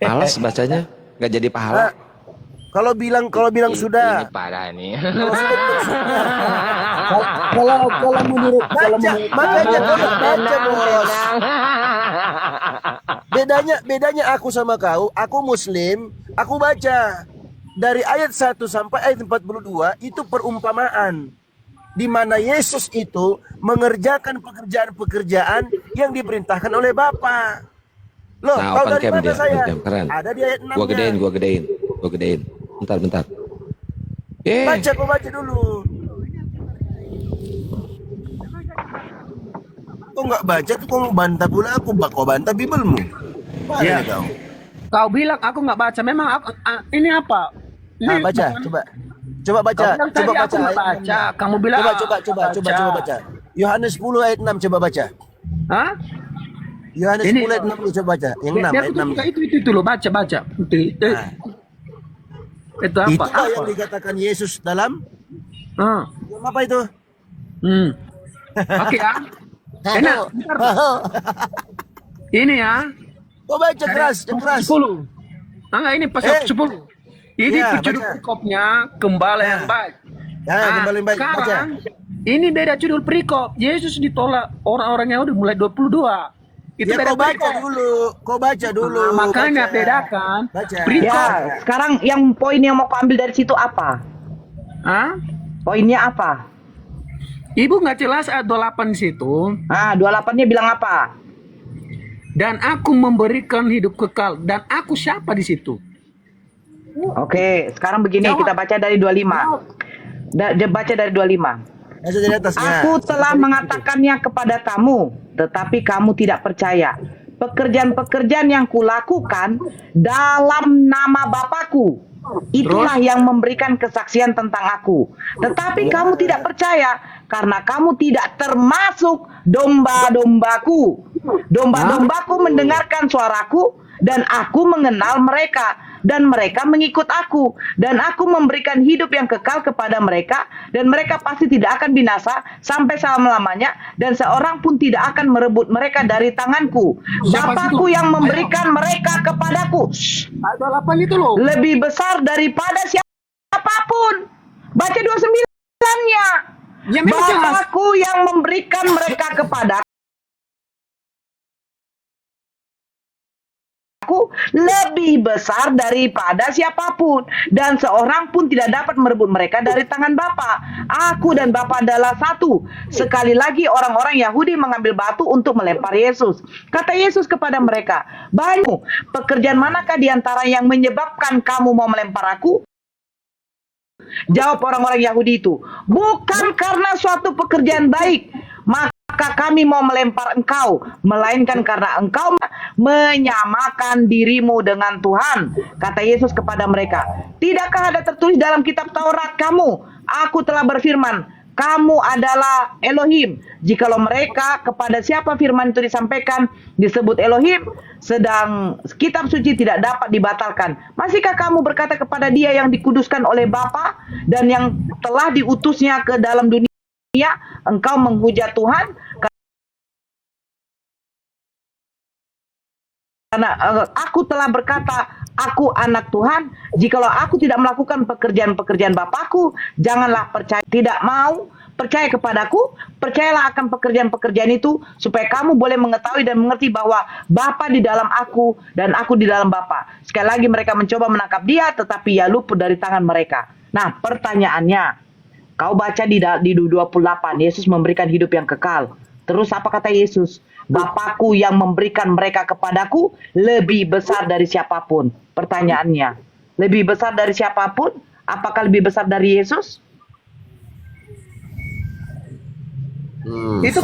Malas bacanya, nggak jadi Nah, pahala. kalau bilang Ini sudah, parah nih. kalau sudah bilang sudah. Kalau Baca, menurut makanya kau nggak baca, Tenang, bos. tenang. Bedanya aku sama kau, aku Muslim, aku baca dari ayat 1 sampai ayat 42 itu perumpamaan di mana Yesus itu mengerjakan pekerjaan-pekerjaan yang diperintahkan oleh Bapa. Loh, Nah, tahu open dari cam mana dia, saya? open cam keren. Ada di ayat Gua 6-nya. gedein, gua gedein, gua gedein. Bentar. Kau baca dulu. Kau nggak baca tuh kau mau bantah pula aku, kau bantah Bibelmu. Mana Ya. nih kau? kau bilang aku nggak baca, memang aku, ini apa? Ini Baca, bukan- coba baca, Kau bilang tadi coba aku baca nggak ayat baca. 6-nya. Kamu bilang Coba baca. Yohanes 10 ayat 6 coba baca. Hah? Yohanes Ini- 10 ayat 6 lu coba baca. Yang 6 Biar ayat aku 6. suka itu loh, baca. Nah, Itu apa? itulah yang dikatakan Yesus dalam Ah. apa itu? Oke ya. Enak. Bentar. Ini ya. Kau baca keras, yang keras. 10. Enggak, ini pasal 10. Ini Iya, judul baca. perikopnya Gembala yang baik. Ya, kembali baik baca. Sekarang ini beda judul perikop. Yesus ditolak orang-orang Yahudi mulai 22. Itu Ya beda kau baca perikop. dulu, kau baca dulu. Nah, makanya baca. bedakan. Baca. Perikop. Ya, sekarang yang poin yang mau kau ambil dari situ apa? Hah? Poinnya apa? Ibu nggak jelas ayat 28 di situ. 28-nya bilang apa? Dan aku memberikan hidup kekal. Dan aku siapa di situ? Oke, sekarang begini Jawab. kita baca dari 25. Baca dari 25. Baca dari atasnya. Aku telah mengatakannya kepada kamu, tetapi kamu tidak percaya. Pekerjaan-pekerjaan yang kulakukan dalam nama Bapakku, itulah yang memberikan kesaksian tentang aku. Tetapi kamu tidak percaya, karena kamu tidak termasuk domba-dombaku. Domba-dombaku mendengarkan suaraku, dan aku mengenal mereka, dan mereka mengikut aku, dan aku memberikan hidup yang kekal kepada mereka, dan mereka pasti tidak akan binasa sampai selama-lamanya, dan seorang pun tidak akan merebut mereka dari tanganku. Siapa Bapakku situ? yang memberikan mereka kepadaku Ayat 28 itu loh. lebih besar daripada siapapun. Baca 29-nya. Ya memang jelas. Bapakku yang memberikan mereka kepadaku lebih besar daripada siapapun, dan seorang pun tidak dapat merebut mereka dari tangan Bapa. Aku dan Bapa adalah satu. Sekali lagi orang-orang Yahudi mengambil batu untuk melempar Yesus. Kata Yesus kepada mereka, "Banyak pekerjaan manakah di antara yang menyebabkan kamu mau melempar aku?" Jawab orang-orang Yahudi itu, "Bukan karena suatu pekerjaan baik, maka kami mau melempar engkau, melainkan karena engkau menyamakan dirimu dengan Tuhan." Kata Yesus kepada mereka, "Tidakkah ada tertulis dalam kitab Taurat kamu, aku telah berfirman, kamu adalah Elohim." Jikalau mereka kepada siapa firman itu disampaikan disebut Elohim, sedang kitab suci tidak dapat dibatalkan, masihkah kamu berkata kepada dia yang dikuduskan oleh Bapa dan yang telah diutusnya ke dalam dunia, engkau menghujat Tuhan? Karena aku telah berkata, aku anak Tuhan. Jikalau aku tidak melakukan pekerjaan-pekerjaan Bapakku, janganlah percaya. Tidak mau percaya kepadaku, percayalah akan pekerjaan-pekerjaan itu, supaya kamu boleh mengetahui dan mengerti bahwa Bapa di dalam aku dan aku di dalam Bapa. Sekali lagi mereka mencoba menangkap dia, tetapi ia luput dari tangan mereka. Nah, pertanyaannya, kau baca di 28, Yesus memberikan hidup yang kekal. Terus apa kata Yesus? Bapakku yang memberikan mereka kepadaku lebih besar dari siapapun. Pertanyaannya, lebih besar dari siapapun? Apakah lebih besar dari Yesus? Itu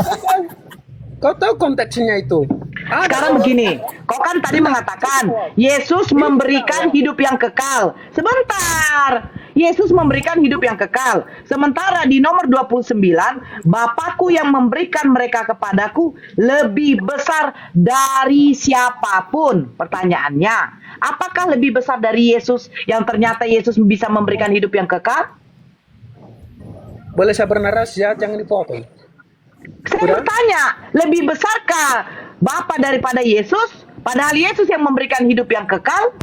kau tahu konteksnya itu. Sekarang begini, kau kan tadi mengatakan Yesus memberikan hidup yang kekal. Sebentar, Yesus memberikan hidup yang kekal. Sementara di nomor 29, Bapakku yang memberikan mereka kepadaku lebih besar dari siapapun. Pertanyaannya, apakah lebih besar dari Yesus yang ternyata Yesus bisa memberikan hidup yang kekal? Boleh saya bernarasi ya, jangan dipotong. Saya bertanya, lebih besarkah Bapa daripada Yesus? Padahal Yesus yang memberikan hidup yang kekal.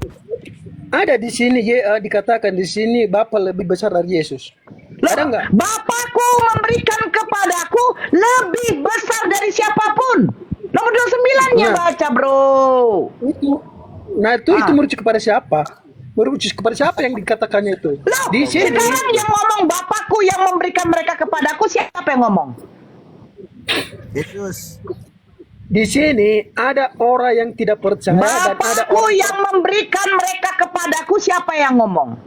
Ada di sini dikatakan di sini Bapa lebih besar dari Yesus. Loh, Ada nggak? Bapakku memberikan kepadaku lebih besar dari siapapun. Nomor 29-nya Nah. baca, bro. Itu merujuk kepada siapa? Merujuk kepada siapa yang dikatakannya itu? Loh, Di sini sekarang yang ngomong Bapakku yang memberikan mereka kepadaku, siapa yang ngomong? Yesus. di sini ada orang yang tidak percaya dan ada Bapakku orang yang memberikan mereka kepadaku, siapa yang ngomong?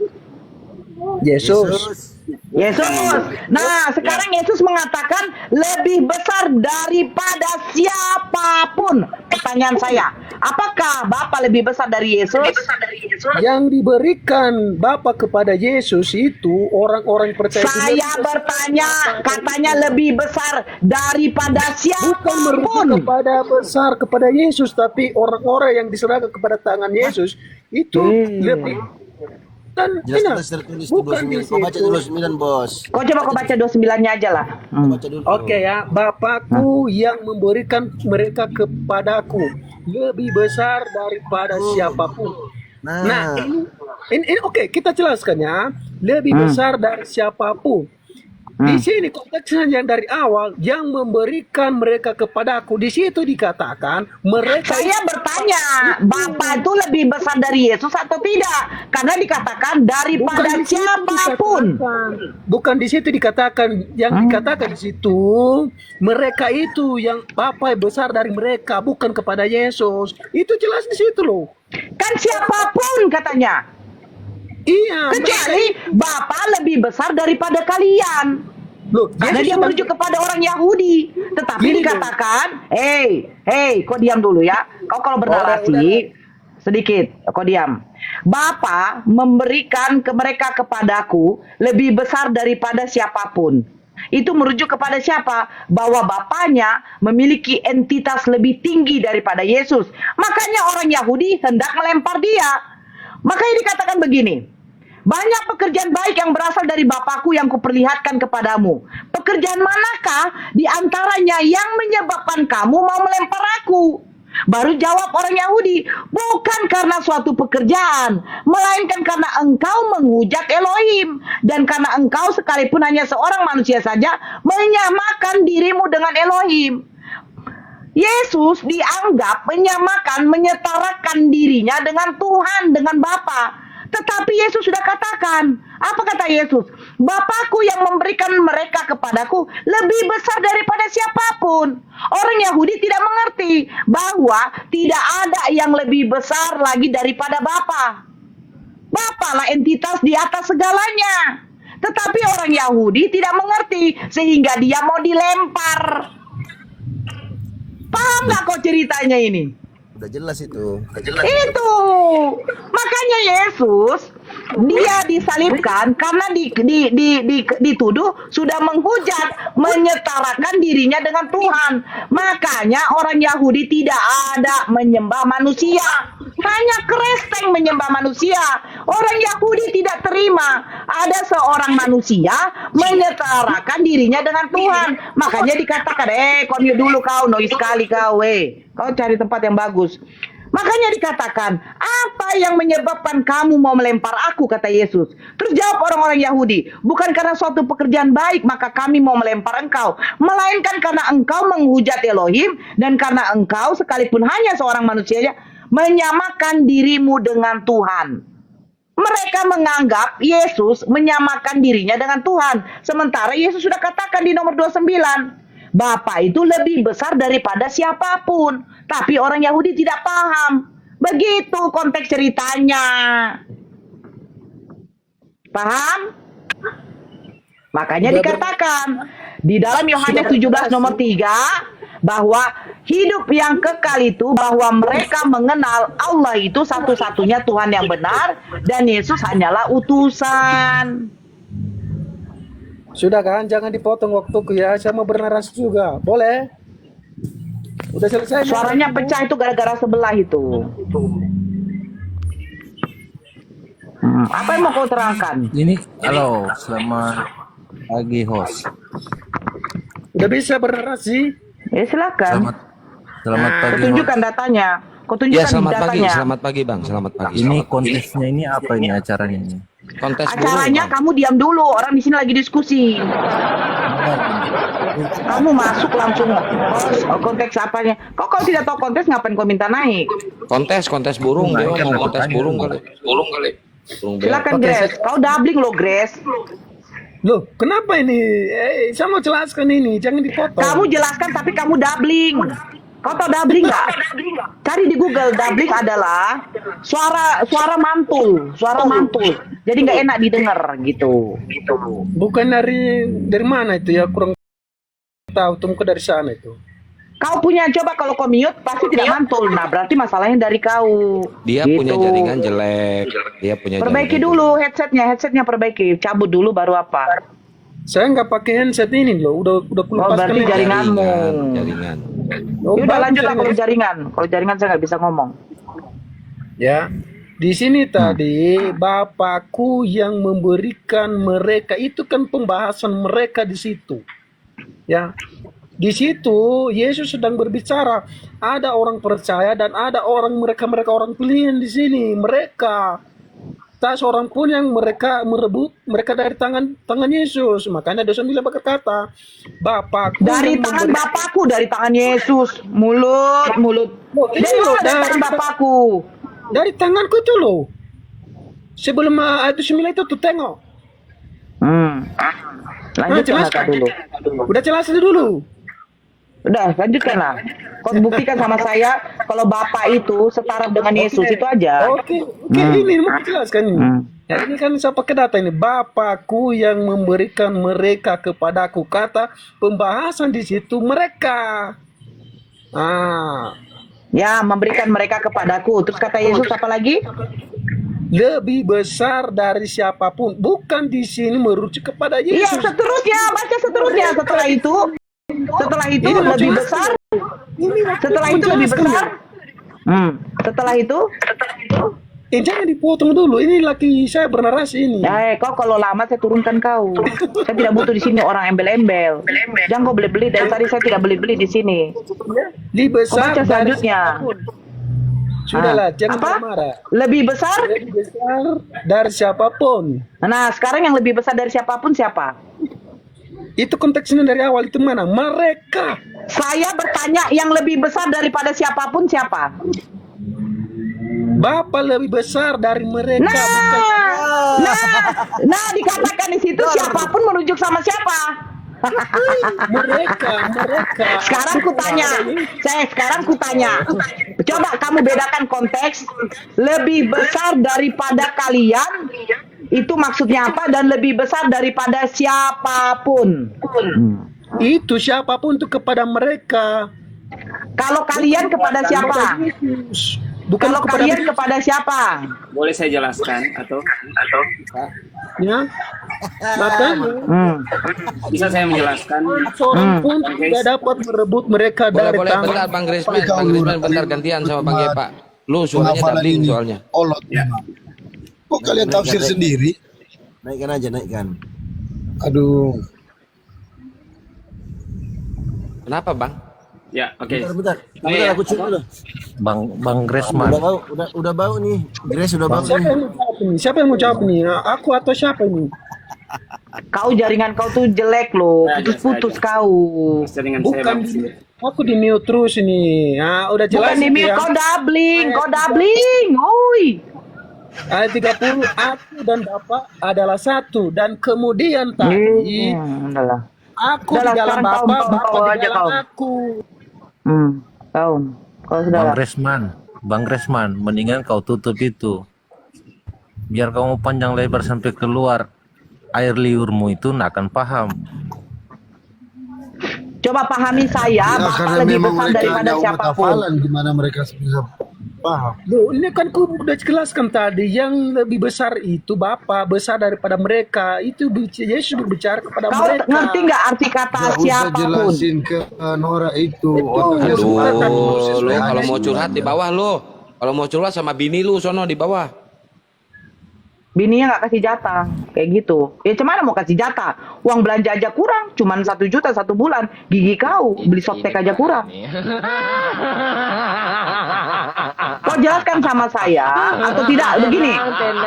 Yesus. Yesus. Nah, sekarang Yesus mengatakan lebih besar daripada siapapun. Pertanyaan saya, apakah Bapa lebih besar dari Yesus? Yang diberikan Bapa kepada Yesus itu orang-orang percaya itu Saya bertanya, katanya lebih besar daripada bukan merujuk siapapun. kepada besar kepada Yesus, tapi orang-orang yang diserahkan kepada tangan Yesus itu lebih dan Jelas tertulis di bukan di 29. Kau baca situ. 29, Bos. Kau baca 29-nya aja lah. Baca dulu. Oke ya, Bapakku yang memberikan mereka kepadaku lebih besar daripada siapapun. Nah, ini oke, kita jelaskan ya. Lebih besar dari siapapun. Di sini konteksnya yang dari awal yang memberikan mereka kepadaku, di situ dikatakan mereka. Saya bertanya, Bapa itu lebih besar dari Yesus atau tidak? Karena dikatakan daripada di situ siapapun. Bukan di situ dikatakan, yang dikatakan di situ mereka itu yang Bapa besar dari mereka, bukan kepada Yesus. Itu jelas di situ loh. Kan siapapun katanya. Iya. Kecuali Bapa lebih besar daripada kalian. Loh, Karena dia merujuk kepada orang Yahudi. Tetapi Gini, dikatakan, hey, kau diam dulu ya. Kau kalau bernarasi, sedikit, kau diam. Bapa memberikan ke mereka kepadaku lebih besar daripada siapapun. Itu merujuk kepada siapa? Bahwa Bapaknya memiliki entitas lebih tinggi daripada Yesus. Makanya orang Yahudi hendak melempar dia. Makanya dikatakan begini, banyak pekerjaan baik yang berasal dari Bapakku yang kuperlihatkan kepadamu. Pekerjaan manakah di antaranya yang menyebabkan kamu mau melempar aku? Baru jawab orang Yahudi, bukan karena suatu pekerjaan, melainkan karena engkau menghujat Elohim. Dan karena engkau sekalipun hanya seorang manusia saja, menyamakan dirimu dengan Elohim. Yesus dianggap menyetarakan dirinya dengan Tuhan, dengan Bapa. Tetapi Yesus sudah katakan, apa kata Yesus? Bapakku yang memberikan mereka kepadaku lebih besar daripada siapapun. Orang Yahudi tidak mengerti bahwa tidak ada yang lebih besar lagi daripada Bapa. Bapa lah entitas di atas segalanya. Tetapi orang Yahudi tidak mengerti sehingga dia mau dilempar. Paham nggak kok ceritanya ini? Udah jelas itu. Itu makanya Yesus dia disalibkan karena dituduh sudah menghujat, menyetarakan dirinya dengan Tuhan. Makanya orang Yahudi tidak ada menyembah manusia, hanya keresteng menyembah manusia. Orang Yahudi tidak terima ada seorang manusia menyetarakan dirinya dengan Tuhan. Makanya dikatakan, kau mute dulu kau, noise sekali kau, kau cari tempat yang bagus. Makanya dikatakan, apa yang menyebabkan kamu mau melempar aku, kata Yesus. Terus jawab orang-orang Yahudi, bukan karena suatu pekerjaan baik maka kami mau melempar engkau, melainkan karena engkau menghujat Elohim, dan karena engkau sekalipun hanya seorang manusia menyamakan dirimu dengan Tuhan. Mereka menganggap Yesus menyamakan dirinya dengan Tuhan. Sementara Yesus sudah katakan di nomor 29, Bapa itu lebih besar daripada siapapun. Tapi orang Yahudi tidak paham. Begitu konteks ceritanya. Paham? Makanya dikatakan di dalam Yohanes 17 nomor 3 bahwa hidup yang kekal itu bahwa mereka mengenal Allah itu satu-satunya Tuhan yang benar dan Yesus hanyalah utusan. Sudah kan, jangan dipotong waktuku ya. Saya mau bernarasi juga, boleh? Udah selesai. Suaranya pecah itu gara-gara sebelah itu. Apa yang mau kau terangkan? Ini, halo, selamat pagi host. Udah bisa bernarasi? Silakan. Selamat pagi host. Tunjukkan datanya. Kau Ya, tunjukkan selamat pagi, datanya. selamat pagi Bang, selamat pagi. Ini kontesnya ini apa ini acaranya ini? Kontes Acaranya burung, Bang. kamu diam dulu, orang di sini lagi diskusi. Kamu masuk langsung konteks apanya? Kau kalau tidak tahu kontes ngapain kau minta naik? Kontes burung, dia Naik kan ngomong kontes dapatnya. burung kali. Burung kali. Burung beo. Silakan Grace, kau doubling loh Grace. Loh, kenapa ini? Saya mau jelaskan ini, jangan dipotong. Kamu jelaskan tapi kamu doubling. Kau tahu doubling nggak? Cari di Google, doubling adalah suara mantul, Jadi nggak enak didengar gitu. Bukan dari mana itu ya, kurang tahu, tunggu dari sana itu. Kau punya, coba kalau kau mute pasti tidak mantul. Nah berarti masalahnya dari kau. Dia Gitu. punya jaringan jelek. Dia punya Perbaiki jaringan dulu headsetnya perbaiki. Cabut dulu baru apa? Saya nggak pakai handset ini loh, udah Oh kulepaskan berarti ini. jaringanmu. jaringan. Oh, Ya udah bagus lanjut lah kalau jaringan. jaringan. Kalau jaringan saya nggak bisa ngomong. Ya, di sini tadi Bapakku yang memberikan mereka, itu kan pembahasan mereka di situ. Ya, di situ Yesus sedang berbicara. Ada orang percaya dan ada orang mereka orang pilihan di sini. Mereka tak seorang pun yang mereka merebut mereka dari tangan Yesus. Makanya dosa 9 berkata, Bapakku Dari yang tangan memberi- Bapakku, dari tangan Yesus. Mulut. Ini Dari loh, mana dari tangan Bapakku? dari tanganku itu loh. Sebelum ayat 9 itu tuh tengok. Lanjutkan jelaskan. dulu. Udah jelasin dulu. Udah, lanjutkanlah. Kau buktikan sama saya kalau Bapak itu setara dengan Yesus, itu aja. Oke, ini mau jelaskan ini. Ya, ini kan saya pakai data ini. Bapakku yang memberikan mereka kepadaku, kata pembahasan di situ mereka. Ya, memberikan mereka kepadaku. Terus kata Yesus apa lagi? Lebih besar dari siapapun. Bukan di sini merujuk kepada Iya, Yesus. seterusnya, baca seterusnya. Setelah itu Ini mau lebih jelaskan. besar. Ini Setelah mau itu lebih jelaskan besar. ya. Setelah itu, Jangan dipotong dulu. Ini lagi saya bernarasi ini. kau kalau lama saya turunkan kau. Saya tidak butuh di sini orang embel-embel. Jangan kau beli-beli, dari tadi saya tidak beli-beli di sini. Lebih Kau besar baca dari selanjutnya. siapapun. Sudahlah, jangan Apa? marah. Lebih besar? Lebih besar dari siapapun. Nah, sekarang yang lebih besar dari siapapun siapa? Itu konteksnya dari awal itu mana? Mereka. Saya bertanya yang lebih besar daripada siapapun siapa? Bapa lebih besar dari mereka. Nah, dikatakan di situ siapapun merujuk sama siapa? Mereka. Sekarang ku tanya. Coba kamu bedakan konteks lebih besar daripada kalian itu maksudnya apa dan lebih besar daripada siapapun. Itu siapapun itu kepada mereka. Kalau kalian kepada siapa? Bukan Kalau kepada kalian kepada siapa? Boleh saya jelaskan atau ya. Makanya bisa saya menjelaskan? seorang pun tidak dapat merebut mereka dari Boleh, tangan. bentar Bang Grisman. Bang Grisman bentar gantian sama Bang Gepa. Lu suaranya doubling soalnya. Olot. Kok kalian tafsir sendiri? Naikkan. Aduh. Kenapa Bang? Ya, oke. Bentar, Iya. aku cium dulu. Bang Gresman. Udah bau nih. Grace udah bau Siapa nih. yang mau jawab ini? Siapa yang mau jawab nih? Aku atau siapa ini? Kau jaringan kau tuh jelek loh, Saya aja, putus-putus saya kau. Jaringan saya Bukan bagus. di, aku di mute terus ini. Udah jelas Bukan di itu mute, ya. kau doubling, oi. Ayat 30, aku dan Bapak adalah satu. Dan kemudian tadi, Udahlah. aku Udahlah, di dalam sekarang Bapak, kau Bapak di aja dalam kau. aku. Kau sudah Bang Gresman, mendingan kau tutup itu. Biar kamu panjang lebar sampai keluar. Air liurmu itu nggak akan paham. Coba pahami saya, Ya, Bapak karena lebih memang besar mereka daripada ada umat siapapun. hafalan gimana mereka bisa paham. Loh, ini kan aku udah jelaskan tadi, yang lebih besar itu Bapak, besar daripada mereka. Itu Yesus berbicara kepada Kau mereka. ngerti nggak arti kata Nggak usah siapapun? jelasin ke Nora itu. Otaknya Aduh, sebenarnya lu Moses kalau aja. mau curhat di bawah lu. Kalau mau curhat sama bini lu sono di bawah. Bininya nggak kasih jatah, kayak gitu. Ya cuman mau kasih jatah? Uang belanja aja kurang, cuman 1 juta 1 bulan. Gigi kau beli softtek aja kurang. Kau jelaskan sama saya atau tidak? Begini,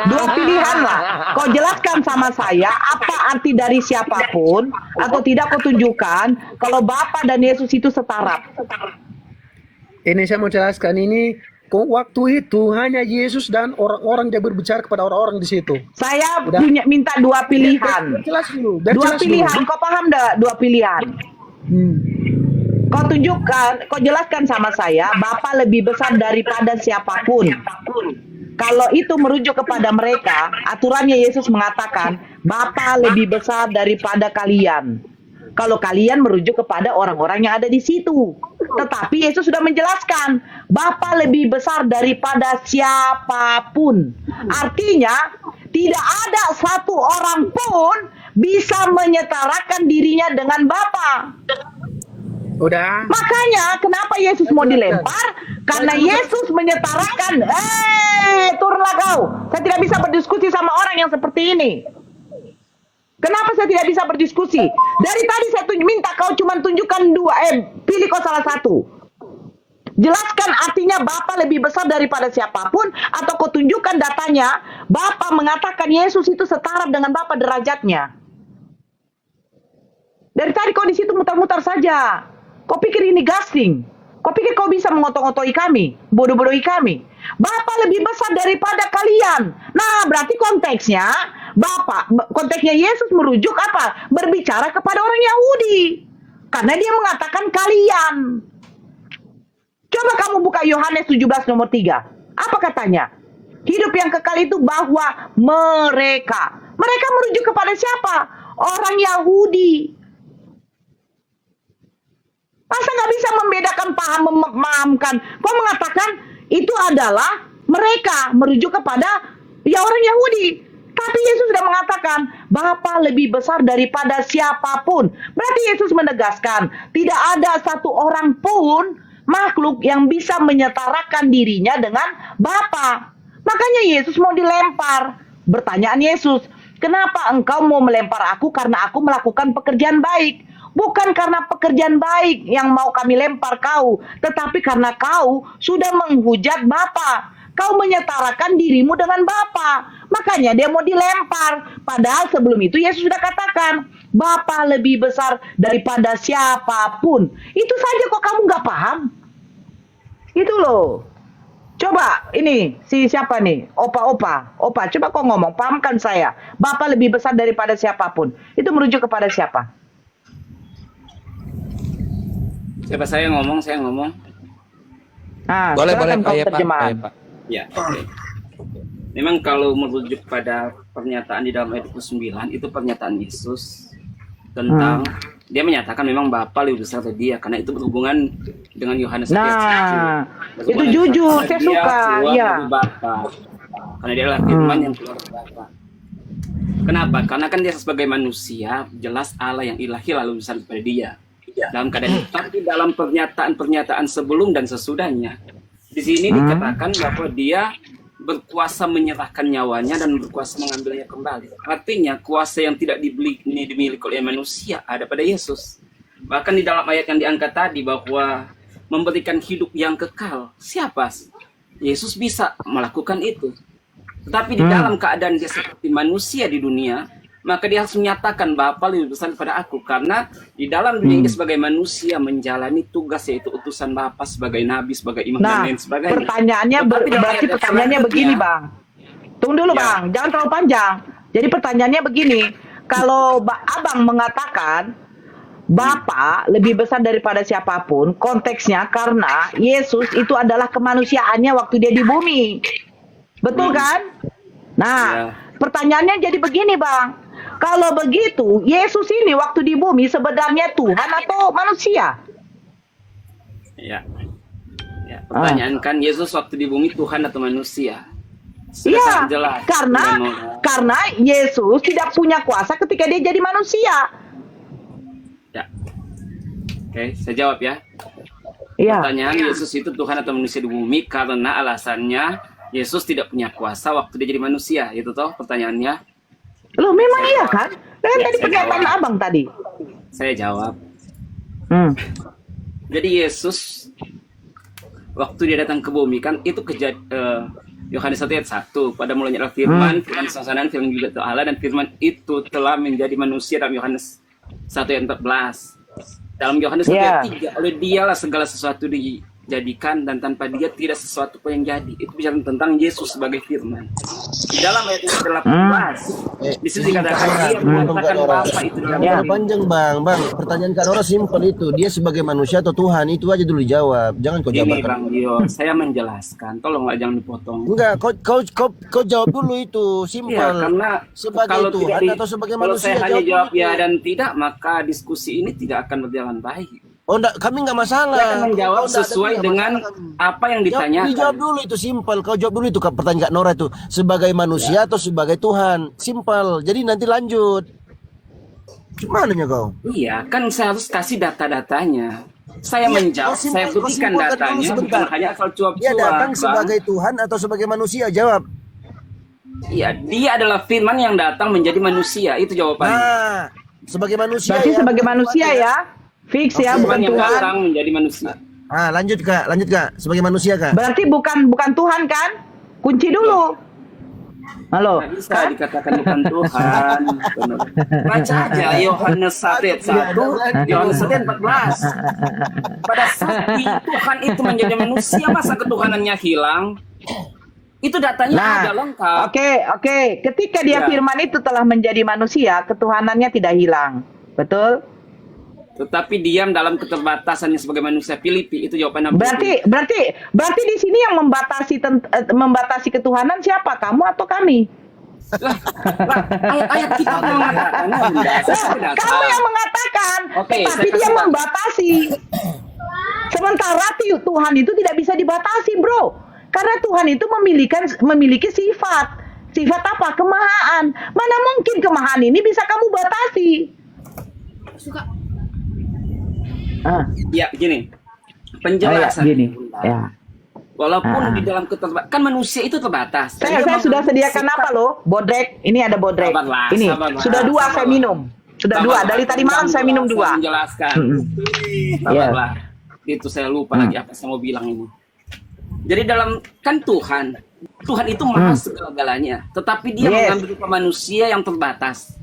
dua pilihan lah. Kau jelaskan sama saya apa arti dari siapapun, atau tidak kau tunjukkan kalau Bapa dan Yesus itu setara. Ini saya mau jelaskan ini. Waktu itu hanya Yesus dan orang-orang dia berbicara kepada orang-orang di situ. Saya Udah. minta dua pilihan. Biar jelas dulu. Dua pilihan, kau paham dah? Dua pilihan. Kau tunjukkan, kau jelaskan sama saya, Bapa lebih besar daripada siapapun. Kalau itu merujuk kepada mereka, aturannya Yesus mengatakan, Bapa lebih besar daripada kalian. Kalau kalian merujuk kepada orang-orang yang ada di situ. Tetapi Yesus sudah menjelaskan, Bapa lebih besar daripada siapapun. Artinya, tidak ada satu orang pun bisa menyetarakan dirinya dengan Bapa. Udah. Makanya kenapa Yesus mau dilempar? Karena Yesus menyetarakan, turunlah kau. Saya tidak bisa berdiskusi sama orang yang seperti ini. Kenapa saya tidak bisa berdiskusi? Dari tadi saya minta kau cuma tunjukkan dua, pilih kau salah satu. Jelaskan artinya Bapa lebih besar daripada siapapun, atau kau tunjukkan datanya, Bapa mengatakan Yesus itu setara dengan Bapa derajatnya. Dari tadi kau di situ mutar-mutar saja. Kau pikir ini gasing? Kau pikir kau bisa mengotot-otoi kami, bodoh-bodohi kami? Bapa lebih besar daripada kalian. Nah, berarti konteksnya konteksnya Yesus merujuk apa? Berbicara kepada orang Yahudi. Karena dia mengatakan kalian. Coba kamu buka Yohanes 17 nomor 3. Apa katanya? Hidup yang kekal itu bahwa mereka. Mereka merujuk kepada siapa? Orang Yahudi. Masa nggak bisa membedakan, memahamkan? Kau mengatakan itu adalah mereka merujuk kepada orang Yahudi. Tapi Yesus sudah mengatakan Bapa lebih besar daripada siapapun. Berarti Yesus menegaskan tidak ada satu orang pun makhluk yang bisa menyetarakan dirinya dengan Bapa. Makanya Yesus mau dilempar. Pertanyaan Yesus, kenapa engkau mau melempar aku? Karena aku melakukan pekerjaan baik. Bukan karena pekerjaan baik yang mau kami lempar kau, tetapi karena kau sudah menghujat Bapa. Kau menyetarakan dirimu dengan Bapa. Makanya dia mau dilempar. Padahal sebelum itu Yesus sudah katakan, Bapa lebih besar daripada siapapun. Itu saja kok kamu nggak paham? Itu loh. Coba ini siapa nih? Opa, coba kau ngomong, pahamkan saya. Bapa lebih besar daripada siapapun. Itu merujuk kepada siapa? Siapa saya ngomong? Nah, Boleh, silakan kau Pak. terjemahan. Pak. Ya, oke. Memang kalau merujuk pada pernyataan di dalam ayat 29, itu pernyataan Yesus tentang dia menyatakan memang Bapa lebih besar dari dia, karena itu berhubungan dengan Yohanes ayat 1. Itu jujur, saya suka. Iya. Bapa. Karena dia adalah firman yang keluar dari Bapa. Kenapa? Karena kan dia sebagai manusia, jelas Allah yang ilahi lalu besar daripada dia. Dalam keadaan itu, tapi dalam pernyataan sebelum dan sesudahnya, di sini dikatakan bahwa dia berkuasa menyerahkan nyawanya dan berkuasa mengambilnya kembali. Artinya kuasa yang tidak dimiliki oleh manusia ada pada Yesus. Bahkan di dalam ayat yang diangkat tadi bahwa memberikan hidup yang kekal, siapa? Yesus bisa melakukan itu. Tetapi di dalam keadaan dia seperti manusia di dunia, maka dia harus menyatakan Bapa lebih besar daripada aku. Karena di dalam dunia dia sebagai manusia menjalani tugas, yaitu utusan Bapa sebagai nabi, sebagai imam dan lain sebagainya. Berarti pertanyaannya begini, Bang. Tunggu dulu, Bang. Jangan terlalu panjang. Jadi pertanyaannya begini. Kalau Abang mengatakan Bapa lebih besar daripada siapapun, konteksnya karena Yesus itu adalah kemanusiaannya waktu dia di bumi. Betul kan? Nah, pertanyaannya jadi begini, Bang. Kalau begitu, Yesus ini waktu di bumi sebenarnya Tuhan atau manusia? Ya. Pertanyaan kan Yesus waktu di bumi Tuhan atau manusia? Iya. Jelas. Karena Yesus tidak punya kuasa ketika dia jadi manusia. Ya. Oke, saya jawab ya. Iya. Pertanyaan Yesus itu Tuhan atau manusia di bumi karena alasannya Yesus tidak punya kuasa waktu dia jadi manusia, itu toh pertanyaannya. Loh, memang iya kan? Kan Ya, tadi saya pernyataan jawab. abang tadi. Saya jawab. Hmm. Jadi Yesus waktu dia datang ke bumi kan itu Yohanes 1 ayat 1, pada mulanya adalah firman, firman suasana, firman juga itu Allah, dan firman itu telah menjadi manusia dalam Yohanes 1 ayat 14. Dalam Yohanes 1 ayat 3, oleh dialah segala sesuatu dijadikan, dan tanpa dia tidak sesuatu pun yang jadi. Itu bicara tentang Yesus sebagai firman. Di dalam ayat 18, di situ dikatakan dia mengatakan Bapa itu dalam Jangan dirinya. panjang bang. Pertanyaan Kak Nora simpel itu. Dia sebagai manusia atau Tuhan? Itu aja dulu dijawab. Jangan kau Ini jabarkan. Bang Dio, saya menjelaskan. Tolonglah jangan dipotong. Enggak, kau jawab dulu itu. Simpel. Ya, karena sebagai kalau Tuhan tidak atau sebagai kalau manusia? saya hanya dulu jawab itu. ya dan tidak, maka diskusi ini tidak akan berjalan baik. Oh enggak, kami enggak masalah. Saya akan menjawab Kau enggak, sesuai tapi enggak dengan masalah kami. apa yang ditanyakan. Dijawab dulu itu simpel. Kau jawab dulu itu pertanyaan Kak Nora itu. Sebagai manusia atau sebagai Tuhan? Simpel. Jadi nanti lanjut. Gimana nya kau? Iya, kan saya harus kasih data-datanya. Saya menjawab, kau saya kau buktikan simpulkan dulu datanya, sebentar. bukan hanya asal cuap-cuap. Dia datang Bang. sebagai Tuhan atau sebagai manusia? Jawab. Iya, dia adalah firman yang datang menjadi manusia. Itu jawabannya. Nah, sebagai manusia. Berarti ya, sebagai bukan manusia Tuhan, ya. Fix ya, Firman bukan yang Tuhan. datang menjadi manusia. Ah, lanjut Kak, sebagai manusia Kak. Berarti bukan Tuhan kan? Kunci dulu. Halo. Nggak bisa dikatakan bukan Tuhan. Benar. Baca aja Yohanes 1 ayat 1, Yohanes 1 ayat 14. Pada saat Tuhan itu menjadi manusia, masa ketuhanannya hilang? Itu datanya ada lengkap. Oke. Ketika dia Ya. firman itu telah menjadi manusia, ketuhanannya tidak hilang. Betul? Tetapi diam dalam keterbatasannya sebagai manusia. Filipi, itu jawaban yang Berarti di sini yang membatasi ketuhanan siapa? Kamu atau kami? ayat-ayat kita mengatakan Kamu yang mengatakan, Oke, tapi saya dia kasih membatasi. Sementara Tuhan itu tidak bisa dibatasi, bro. Karena Tuhan itu memiliki sifat. Sifat apa? Kemahaan. Mana mungkin kemahaan ini bisa kamu batasi? Ya, gini. Penjelasan. Gini. Ya. Walaupun di dalam keterbatasan, kan manusia itu terbatas. Saya sudah sediakan apa loh? Bodrek. Ini ada bodrek. Sabarlah, Ini sabarlah, sudah 2 saya sabarlah. minum. Sudah 2. Dari tadi malam saya minum 2. Saya menjelaskan. Sabarlah. Itu saya lupa lagi apa saya mau bilang ini. Jadi kan Tuhan itu maha segala-galanya, tetapi dia mengambil rupa manusia yang terbatas.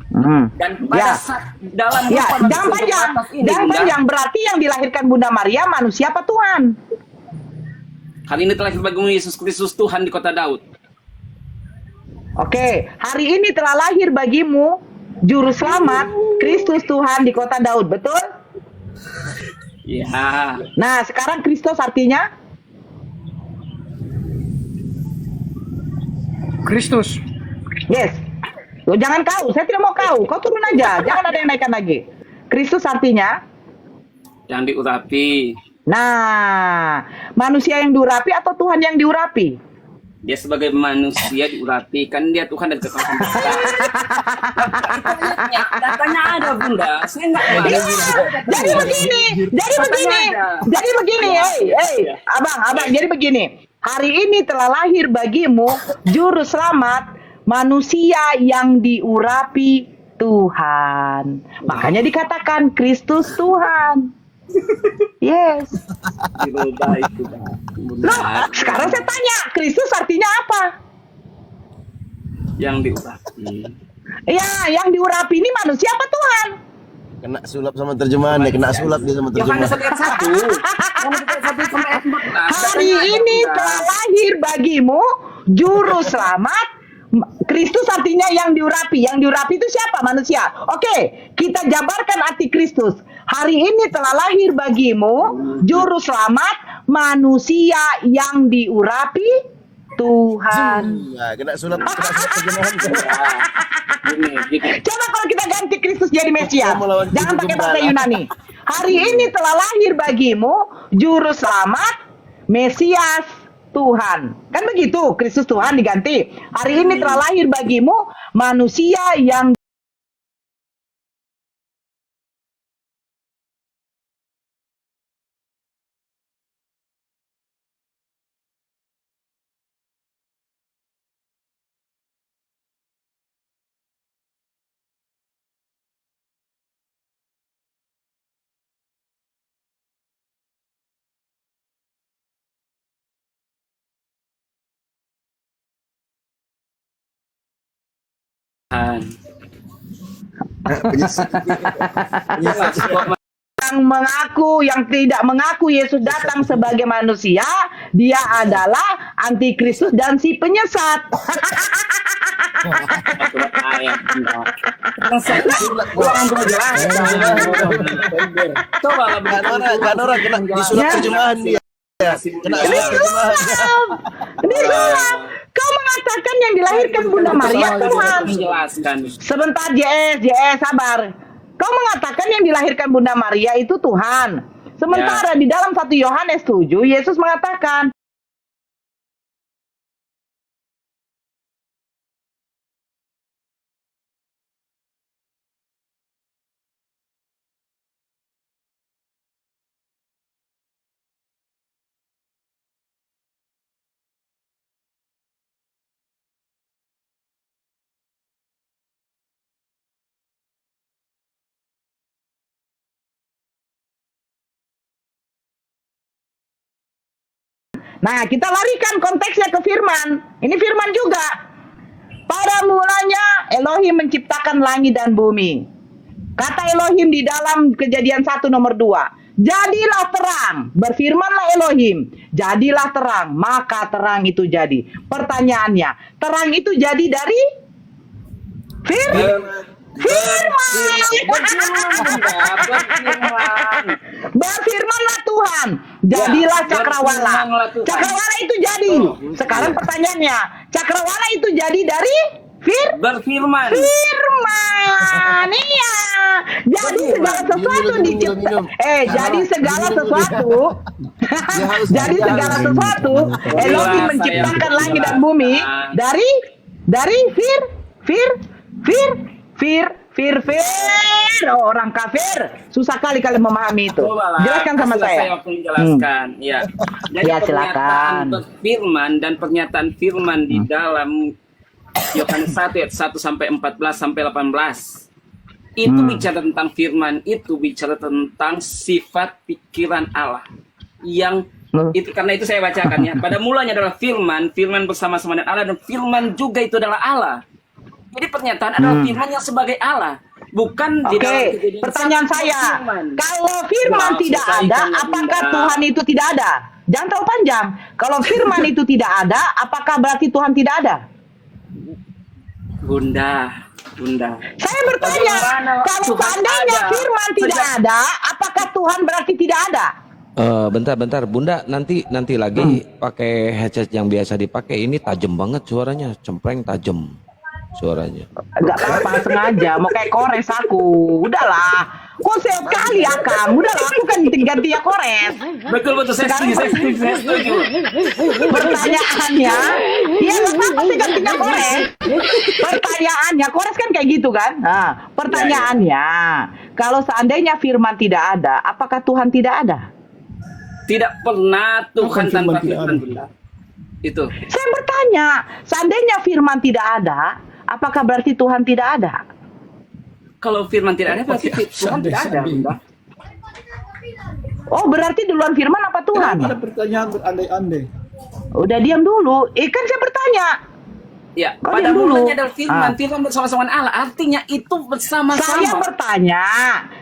Dan pada saat dalam rupa manusia Jangan panjang. terbatas ini, Jangan Bunda, panjang. Berarti yang dilahirkan Bunda Maria manusia apa Tuhan? hari ini telah terbangun Yesus Kristus Tuhan di kota Daud. Oke, hari ini telah lahir bagimu juru selamat Kristus Tuhan di kota Daud, betul? Ya, Nah, sekarang Kristus artinya Kristus. yes. Loh, jangan kau, saya tidak mau kau turun aja, jangan ada yang naikkan lagi. Kristus artinya, yang diurapi. nah, manusia yang diurapi atau Tuhan yang diurapi? Dia sebagai manusia diurapi, kan dia Tuhan dan kekuasaan besar. Datanya ada, Bunda. Saya nggak mau. Jadi begini, abang, jadi begini. Hari ini telah lahir bagimu juru selamat manusia yang diurapi Tuhan. Makanya dikatakan Kristus Tuhan. Yes. Dirubah itu, Bang. Loh, sekarang saya tanya, Kristus artinya apa? Yang diurapi. Ya, yang diurapi ini manusia apa Tuhan? Kena sulap sama terjemahan ya, kena sulap dia sama Yohanes terjemahan. ayat 1. Yohanes ayat 1 sampai ayat 14. Hari ini telah lahir bagimu juru selamat. Kristus artinya yang diurapi. Yang diurapi itu siapa? Manusia. Oke, kita jabarkan arti Kristus. Hari ini telah lahir bagimu juru selamat manusia yang diurapi Tuhan. Nah, kena sulap terjemahan. Gini. Coba kalau kita ganti Kristus jadi Mesias. Melawan Jangan Tuhan pakai bahasa Gembala. Yunani. Hari ini telah lahir bagimu juru selamat Mesias Tuhan. Kan begitu, Kristus Tuhan diganti. Hari ini telah lahir bagimu manusia yang Jelas kok. Yang tidak mengaku Yesus datang sebagai manusia, dia adalah antikristus dan si penyesat. Kanora kena disuruh terjemahan dia. Kena terjemahan. Disulam. Kau mengatakan yang dilahirkan Bunda Maria Tuhan. Menjelaskan. Sebentar JS, sabar. Kau mengatakan yang dilahirkan Bunda Maria itu Tuhan. Sementara di dalam 1 Yohanes 7, Yesus mengatakan, nah, kita larikan konteksnya ke firman. Ini firman juga. Pada mulanya Elohim menciptakan langit dan bumi. Kata Elohim di dalam Kejadian 1 nomor 2. Jadilah terang. Berfirmanlah Elohim. Jadilah terang. Maka terang itu jadi. Pertanyaannya, terang itu jadi dari firman. Berfirmanlah Tuhan, jadilah cakrawala. Cakrawala itu jadi. Sekarang pertanyaannya, cakrawala itu jadi dari berfirman. Firman. Iya. Jadi segala sesuatu dicipta. Jadi segala sesuatu. Jadi segala sesuatu Elohim menciptakan langit dan bumi dari orang kafir susah kali kalian memahami itu. Jelaskan sama saya. Menjelaskan, ya. Jadi Ya, silakan. Firman dan pernyataan firman di dalam Yohanes 1 ayat 1 sampai 14 sampai 18 itu bicara tentang firman, itu bicara tentang sifat pikiran Allah yang itu, karena itu saya bacakan ya. Pada mulanya adalah firman bersama-sama dengan Allah, dan firman juga itu adalah Allah. Jadi pernyataan adalah firman yang sebagai Allah, bukan di dalam Kejadian pertanyaan 1 saya, firman. kalau firman tidak ada, apakah Tuhan itu tidak ada? Jangan terlalu panjang. Kalau firman itu tidak ada, apakah berarti Tuhan tidak ada? Bunda. Saya bertanya, kalau seandainya firman tidak ada, apakah Tuhan berarti tidak ada? Bentar, Bunda, nanti lagi pakai headset yang biasa dipakai. Ini tajam banget suaranya, cempreng tajam suaranya. Enggak apa-apa, sengaja mau kayak kores aku. Udahlah, kok sekali Akang. Udahlah, aku kan ganti ya kores. Betul, saya setuju. Pertanyaannya, ya nggak apa-apa sih gantinya kores. Pertanyaannya, kores kan kayak gitu kan? Nah, pertanyaannya, kalau seandainya firman tidak ada, apakah Tuhan tidak ada? Tidak pernah Tuhan tanpa firman, Bunda. Itu. Saya bertanya, seandainya firman tidak ada, apakah berarti Tuhan tidak ada? Kalau firman tidak ada, berarti Tuhan tidak ada, Bunda. Oh, berarti duluan firman apa Tuhan? Ada pertanyaan berandai-andai. Udah diam dulu. Kan saya bertanya. Ya, Oh, pada diam dulu. mulanya adalah firman bersama-sama dengan Allah. Artinya itu bersama-sama. Saya bertanya,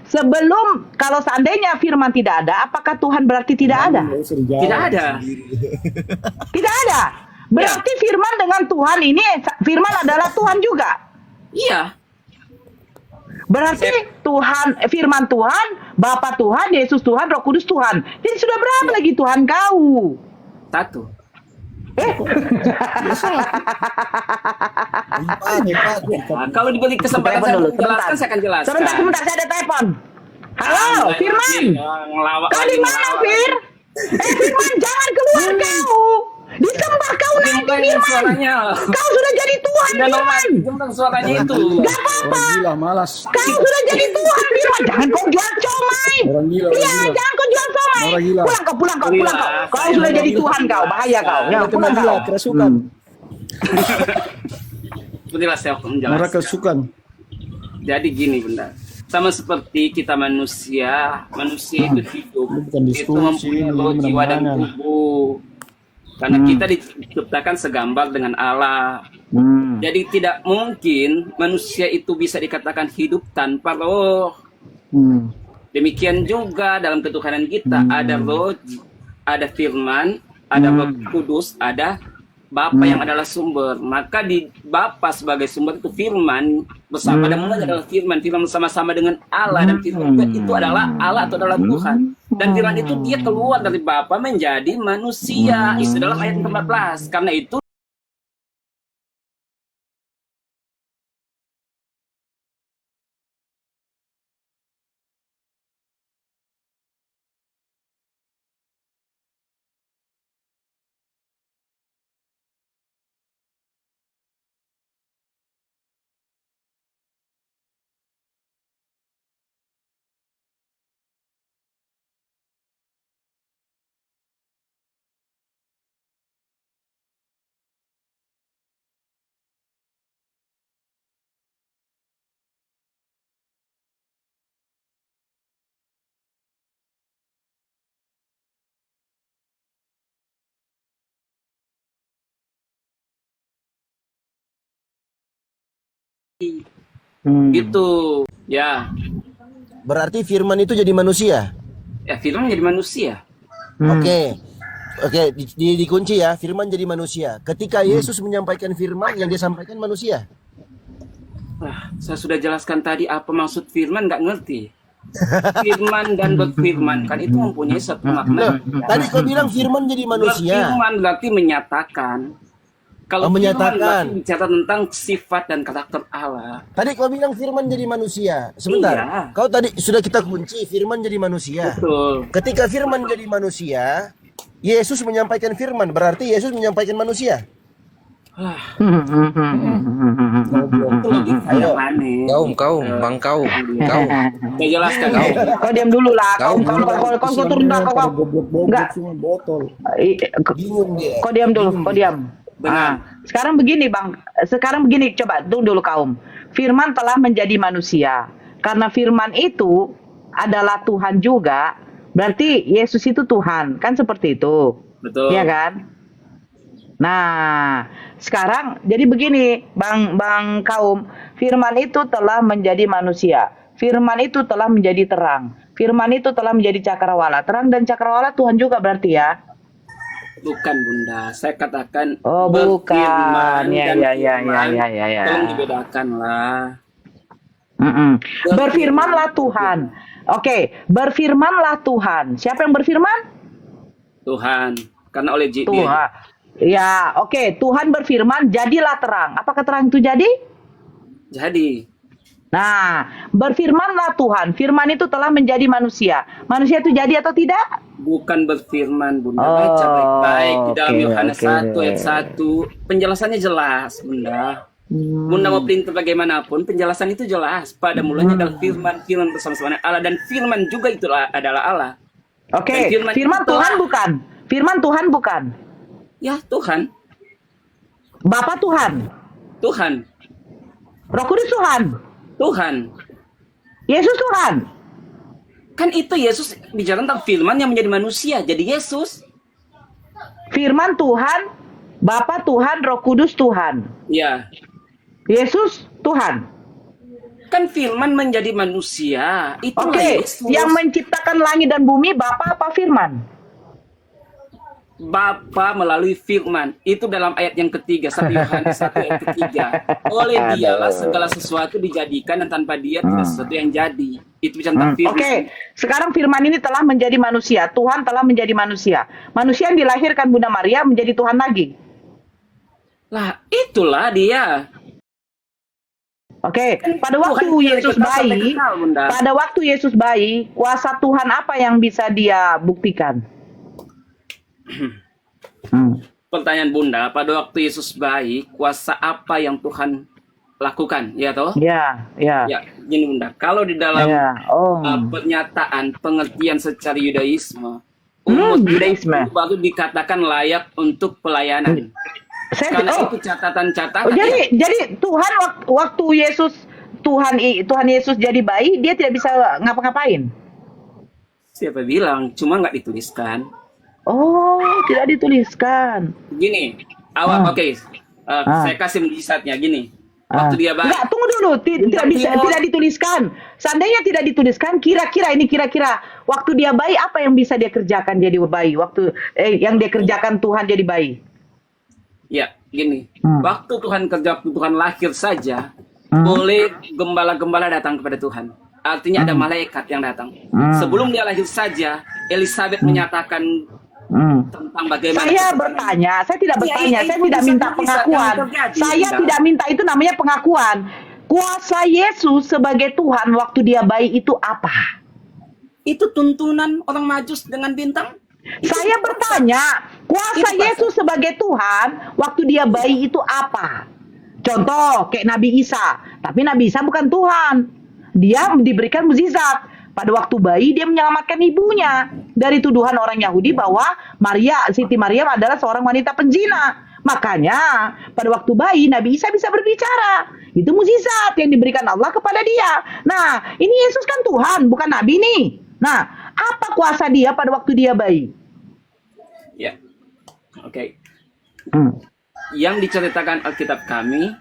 sebelum kalau seandainya firman tidak ada, apakah Tuhan berarti tidak ada? Tidak ada. Tidak ada. Berarti firman dengan Tuhan ini, firman adalah Tuhan juga. Iya. Berarti Tuhan, firman Tuhan, Bapa Tuhan, Yesus Tuhan, Roh Kudus Tuhan. Jadi sudah berapa lagi Tuhan kau? 1. Kalau diberi kesempatan saya menjelaskan, saya akan jelaskan. Sebentar, saya ada telepon. Halo, Firman. Kau di mana, Fir? Firman, jangan keluar kau. Disembah kau nanti, Firman. Kau sudah jadi Tuhan, Firman. Suaranya itu. Gak apa-apa. Orang gila, malas. Kau sudah jadi Tuhan, Firman. Jangan kau jual comai. Orang gila. Iya, jangan kau jual comai. Orang gila. Pulang kau. Kau sudah jadi Tuhan kau. Bahaya kau. Ya, pulang kau. Kerasukan. Sepertilah saya akan menjelaskan. Mereka kerasukan. Jadi gini, Bunda. Sama seperti kita manusia itu hidup, Bukan itu diskusi, mempunyai roh, jiwa dan tubuh. Karena kita diciptakan segambar dengan Allah. Jadi tidak mungkin manusia itu bisa dikatakan hidup tanpa roh. Demikian juga dalam ketuhanan kita ada roh, ada firman, ada roh kudus, ada Bapa yang adalah sumber. Maka di Bapa sebagai sumber itu firman, bersama dan mulanya adalah firman. Firman bersama-sama dengan Allah, dan firman itu adalah Allah atau adalah Tuhan. Dan firman itu dia keluar dari Bapa menjadi manusia. Itu dalam ayat 14. Karena itu itu ya, Berarti firman itu jadi manusia. ya firman menjadi manusia. Oke. Oke, dikunci ya, firman jadi manusia. Ketika Yesus menyampaikan firman, yang dia sampaikan manusia. Saya sudah jelaskan tadi apa maksud firman, nggak ngerti. Firman dan berfirman kan itu mempunyai satu makna. Tadi kau bilang firman jadi manusia. Berfirman berarti menyatakan. Kalau menyatakan. firman berarti bicara tentang sifat dan karakter Allah. Tadi kau bilang firman jadi manusia. Sebentar. Iya. Kau tadi sudah kita kunci firman jadi manusia. Betul. Ketika firman jadi manusia, Yesus menyampaikan firman, berarti Yesus menyampaikan manusia. Ayo, aneh. Bang kaum. Saya jelaskan. Kau diam dulu lah. Kau turun lah. Enggak. Bingung dia. Kau diam dulu. Kau diam. Sekarang begini Bang. Sekarang begini. Coba tunggu dulu kaum. Firman telah menjadi manusia. Karena firman itu adalah Tuhan juga. Berarti Yesus itu Tuhan. Kan seperti itu. Betul. Iya kan? Nah, sekarang jadi begini, Bang kaum, firman itu telah menjadi manusia. Firman itu telah menjadi terang. Firman itu telah menjadi cakrawala. Terang dan cakrawala Tuhan juga berarti ya? Bukan Bunda, saya katakan Bukan. berfirman Ya. tolong dibedakan lah. Berfirmanlah Tuhan. Oke, berfirmanlah Tuhan. Siapa yang berfirman? Tuhan, karena oleh Tuhan. Ya, oke. Tuhan berfirman, jadilah terang. Apakah terang itu jadi? Jadi. Nah, berfirmanlah Tuhan. Firman itu telah menjadi manusia. Manusia itu jadi atau tidak? Bukan berfirman, Bunda. Baca baik-baik di dalam Yohanes 1 ayat 1. Penjelasannya jelas, Bunda. Bunda mau pintar bagaimanapun, penjelasan itu jelas. Pada mulanya adalah firman bersama-sama Allah, dan firman juga itu adalah Allah. Oke, firman Tuhan bukan? Firman Tuhan bukan? Ya, Tuhan. Bapa Tuhan. Tuhan. Roh Kudus Tuhan. Tuhan. Yesus Tuhan. Kan itu Yesus bicara tentang firman yang menjadi manusia. Jadi Yesus. Firman Tuhan, Bapa Tuhan, Roh Kudus Tuhan. Ya. Yesus Tuhan. Kan firman menjadi manusia. Itulah Yesus. Yang menciptakan langit dan bumi Bapa apa firman? Bapa melalui firman. Itu dalam ayat yang ketiga, 1 Yohanes 1 ayat ketiga. Oleh dialah segala sesuatu dijadikan, dan tanpa dia tidak sesuatu yang jadi. Itu bicara tentang firman. Oke, sekarang firman ini telah menjadi manusia. Tuhan telah menjadi manusia. Manusia yang dilahirkan Bunda Maria menjadi Tuhan lagi. Lah, itulah dia. Oke, pada waktu Yesus bayi, kuasa Tuhan apa yang bisa dia buktikan? Pertanyaan Bunda, pada waktu Yesus bayi, kuasa apa yang Tuhan lakukan, ya toh? Ya. Ya, gini Bunda, kalau di dalam pernyataan, pengertian secara Yudaisme, Yudaisme baru dikatakan layak untuk pelayanan. Karena itu catatan-catatan. Jadi Tuhan waktu Tuhan Yesus jadi bayi, dia tidak bisa ngapa-ngapain. Siapa bilang? Cuma nggak dituliskan. Oh, tidak dituliskan. Gini, Saya kasih mujizatnya gini. Waktu dia bayi. Enggak, tunggu dulu. Tidak bisa, tidak dituliskan. Seandainya tidak dituliskan, kira-kira waktu dia bayi apa yang bisa dia kerjakan jadi bayi? Waktu yang dia kerjakan Tuhan jadi bayi. Ya, gini. Waktu Tuhan lahir saja, boleh gembala-gembala datang kepada Tuhan. Artinya ada malaikat yang datang. Sebelum dia lahir saja, Elizabeth menyatakan tentang bagaimana. Saya tidak bertanya, saya tidak minta pengakuan. Saya tidak minta itu namanya pengakuan. Kuasa Yesus sebagai Tuhan waktu dia bayi itu apa? Itu tuntunan orang Majus dengan bintang. Saya bertanya, kuasa Yesus sebagai Tuhan waktu dia bayi itu apa? Contoh kayak Nabi Isa, tapi Nabi Isa bukan Tuhan. Dia diberikan mukjizat. Pada waktu bayi dia menyelamatkan ibunya dari tuduhan orang Yahudi bahwa Siti Maryam adalah seorang wanita penzina. Makanya pada waktu bayi Nabi Isa bisa berbicara. Itu mukjizat yang diberikan Allah kepada dia. Nah, ini Yesus kan Tuhan, bukan Nabi nih. Nah, apa kuasa dia pada waktu dia bayi? Ya, oke. Yang diceritakan Alkitab kami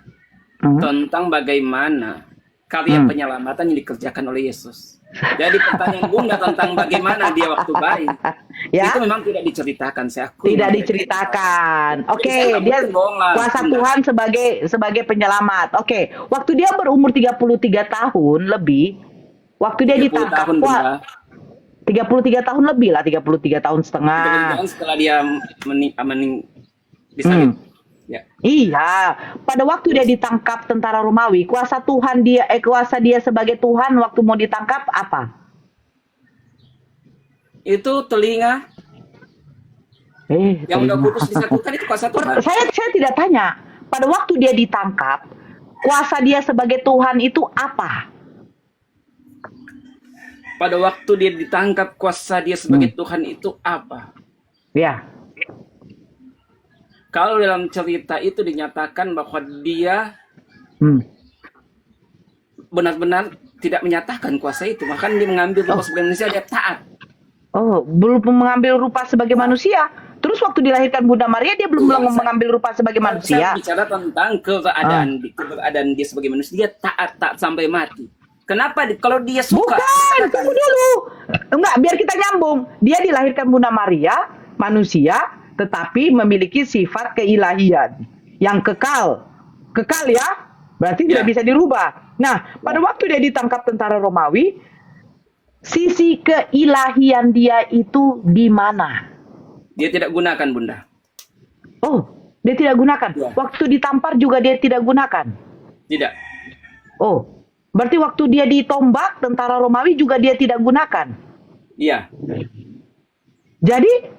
tentang bagaimana karya penyelamatan yang dikerjakan oleh Yesus. Jadi pertanyaan Bunda tentang bagaimana dia waktu bayi, itu memang tidak diceritakan. Tidak diceritakan. Oke, dia kuasa Tuhan sebagai penyelamat. Oke, waktu dia berumur 33 tahun lebih, waktu dia ditangkap, 33 tahun lebih lah, 33 tahun setengah. Setelah dia disalib. Ya. Iya, pada waktu dia ditangkap tentara Romawi, kuasa dia sebagai Tuhan waktu mau ditangkap apa? Itu telinga. Yang udah putus disatukan itu kuasa Tuhan. Saya tidak tanya. Pada waktu dia ditangkap, kuasa dia sebagai Tuhan itu apa? Pada waktu dia ditangkap, kuasa dia sebagai Tuhan itu apa? Ya. Kalau dalam cerita itu dinyatakan bahwa dia benar-benar tidak menyatakan kuasa itu, maka dia mengambil rupa sebagai manusia, dia taat. Oh, belum mengambil rupa sebagai manusia. Terus waktu dilahirkan Bunda Maria dia belum mengambil rupa sebagai manusia. Saya bicara tentang keadaan dia sebagai manusia, dia taat sampai mati. Kenapa? Kalau dia suka. Bukan, tunggu dulu. Enggak, biar kita nyambung. Dia dilahirkan Bunda Maria, manusia, tetapi memiliki sifat keilahian yang kekal ya, berarti tidak bisa dirubah. Nah, pada waktu dia ditangkap tentara Romawi, sisi keilahian dia itu di mana? Dia tidak gunakan, Bunda. Oh, dia tidak gunakan. Waktu ditampar juga dia tidak gunakan. Tidak. Oh, berarti waktu dia ditombak tentara Romawi juga dia tidak gunakan. Iya. Jadi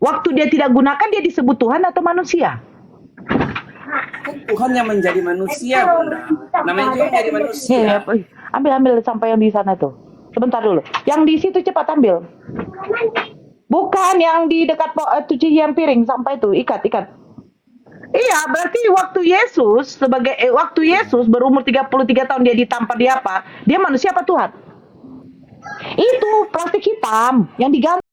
waktu dia tidak gunakan, dia disebut Tuhan atau manusia? Tuhan yang menjadi manusia, Bunda. Namanya juga menjadi manusia. Ambil sampai yang di sana tuh. Sebentar dulu. Yang di situ cepat ambil. Bukan yang di dekat cucian piring sampai itu, ikat. Iya, berarti waktu Yesus berumur 33 tahun dia ditampar dia apa? Dia manusia apa Tuhan? Itu plastik hitam yang diganti.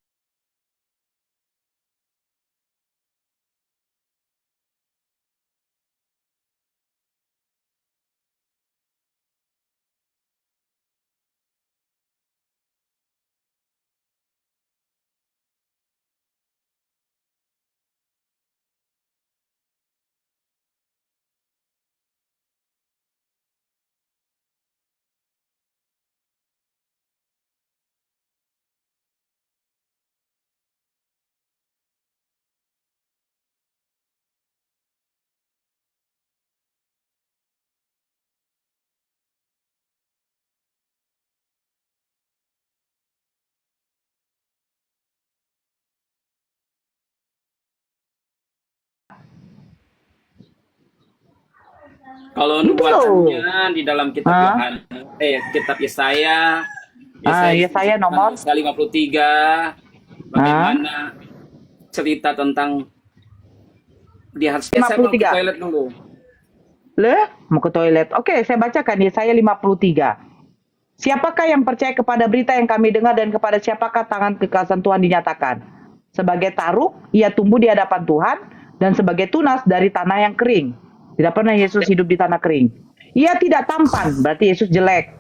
Kalau nubuatannya di dalam kitab kitab Yesaya nomor 53, bagaimana cerita tentang dia harus saya mau ke toilet dulu. Mau ke toilet. Oke, saya bacakan Yesaya 53. Siapakah yang percaya kepada berita yang kami dengar dan kepada siapakah tangan kekuasaan Tuhan dinyatakan? Sebagai taruk, ia tumbuh di hadapan Tuhan dan sebagai tunas dari tanah yang kering. Tidak pernah Yesus hidup di tanah kering. Ia tidak tampan, berarti Yesus jelek.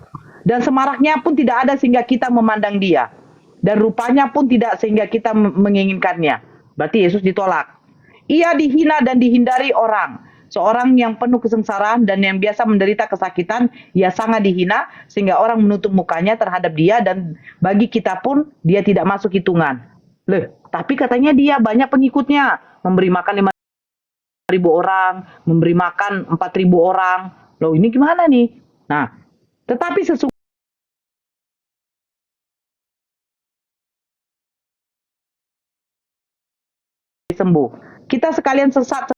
Dan semaraknya pun tidak ada sehingga kita memandang dia. Dan rupanya pun tidak sehingga kita menginginkannya. Berarti Yesus ditolak. Ia dihina dan dihindari orang. Seorang yang penuh kesengsaraan dan yang biasa menderita kesakitan, ia sangat dihina sehingga orang menutup mukanya terhadap dia dan bagi kita pun dia tidak masuk hitungan. Loh, tapi katanya dia banyak pengikutnya, memberi makan 5.000 orang, memberi makan 4.000 orang. Loh, ini gimana nih? Nah, tetapi sesungguhnya sembuh. Kita sekalian sesat.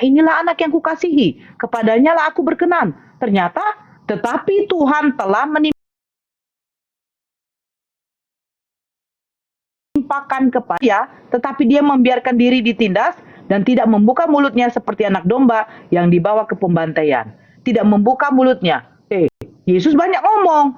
Inilah anak yang kukasihi, kepadanya lah aku berkenan. Ternyata, tetapi Tuhan telah menimpakan kepada dia, tetapi dia membiarkan diri ditindas dan tidak membuka mulutnya seperti anak domba yang dibawa ke pembantaian. Tidak membuka mulutnya. Yesus banyak ngomong.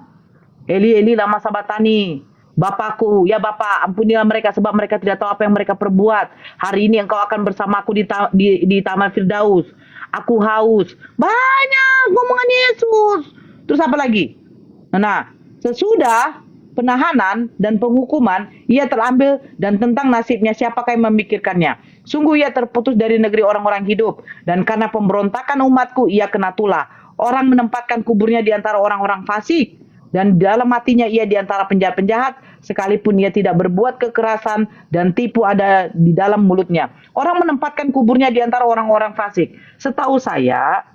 Eli, Eli, lama sabatani. Bapakku, ya Bapa, ampunilah mereka sebab mereka tidak tahu apa yang mereka perbuat. Hari ini engkau akan bersamaku di Taman Firdaus. Aku haus. Banyak ngomongan Yesus. Terus apa lagi? Nah, sesudah penahanan dan penghukuman, ia terambil dan tentang nasibnya siapakah yang memikirkannya. Sungguh ia terputus dari negeri orang-orang hidup. Dan karena pemberontakan umatku, ia kena tulah. Orang menempatkan kuburnya di antara orang-orang fasik. Dan dalam hatinya ia di antara penjahat-penjahat, sekalipun ia tidak berbuat kekerasan dan tipu ada di dalam mulutnya. Orang menempatkan kuburnya di antara orang-orang fasik. Setahu saya,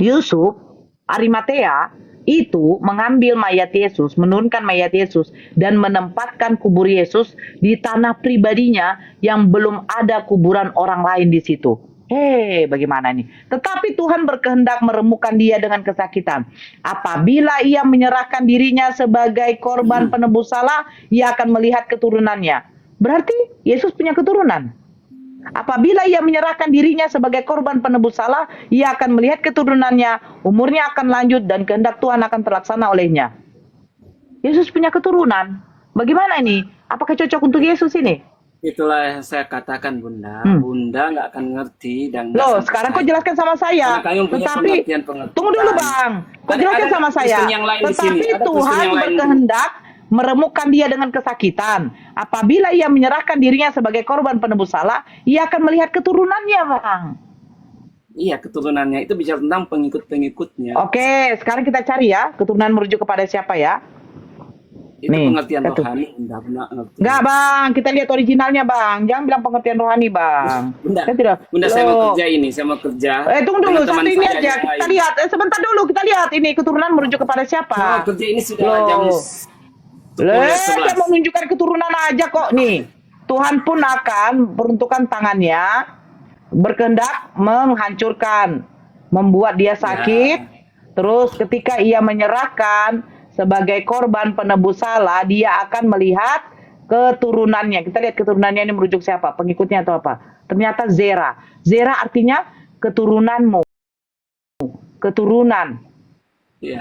Yusuf Arimatea itu mengambil mayat Yesus, menurunkan mayat Yesus, dan menempatkan kubur Yesus di tanah pribadinya yang belum ada kuburan orang lain di situ. Bagaimana nih? Tetapi Tuhan berkehendak meremukkan dia dengan kesakitan. Apabila ia menyerahkan dirinya sebagai korban penebus salah, ia akan melihat keturunannya. Berarti Yesus punya keturunan. Apabila ia menyerahkan dirinya sebagai korban penebus salah, ia akan melihat keturunannya. Umurnya akan lanjut dan kehendak Tuhan akan terlaksana olehnya. Yesus punya keturunan. Bagaimana ini? Apakah cocok untuk Yesus ini? Itulah yang saya katakan, Bunda. Bunda nggak akan ngerti dan Loh, sekarang kau jelaskan sama saya. Tetapi tunggu dulu, Bang. Kau jelaskan sama saya. Tetapi Tuhan berkehendak meremukkan dia dengan kesakitan. Apabila ia menyerahkan dirinya sebagai korban penebus salah, ia akan melihat keturunannya, Bang. Iya, keturunannya itu bicara tentang pengikut-pengikutnya. Oke, sekarang kita cari ya, keturunan merujuk kepada siapa ya? Itu Nih, pengertian satu. rohani, Bunda ngerti. Enggak, Bang. Kita lihat originalnya, Bang. Jangan bilang pengertian rohani, Bang. Bunda, Saya tidak. Bunda, saya mau Loh. kerja ini, saya mau kerja. Tunggu dulu, Teman-teman satu ini saya aja. yang Kita lain. lihat. Sebentar dulu, kita lihat ini keturunan merujuk kepada siapa. Oh, kerja ini sudah Loh. jam Saya mau menunjukkan keturunan aja kok nih. Tuhan pun akan peruntukan tangannya berkehendak menghancurkan, membuat dia sakit. Terus ketika ia menyerahkan sebagai korban penebus salah, dia akan melihat keturunannya. Kita lihat keturunannya ini merujuk siapa? Pengikutnya atau apa? Ternyata Zera. Zera artinya keturunanmu. Keturunan. Ya.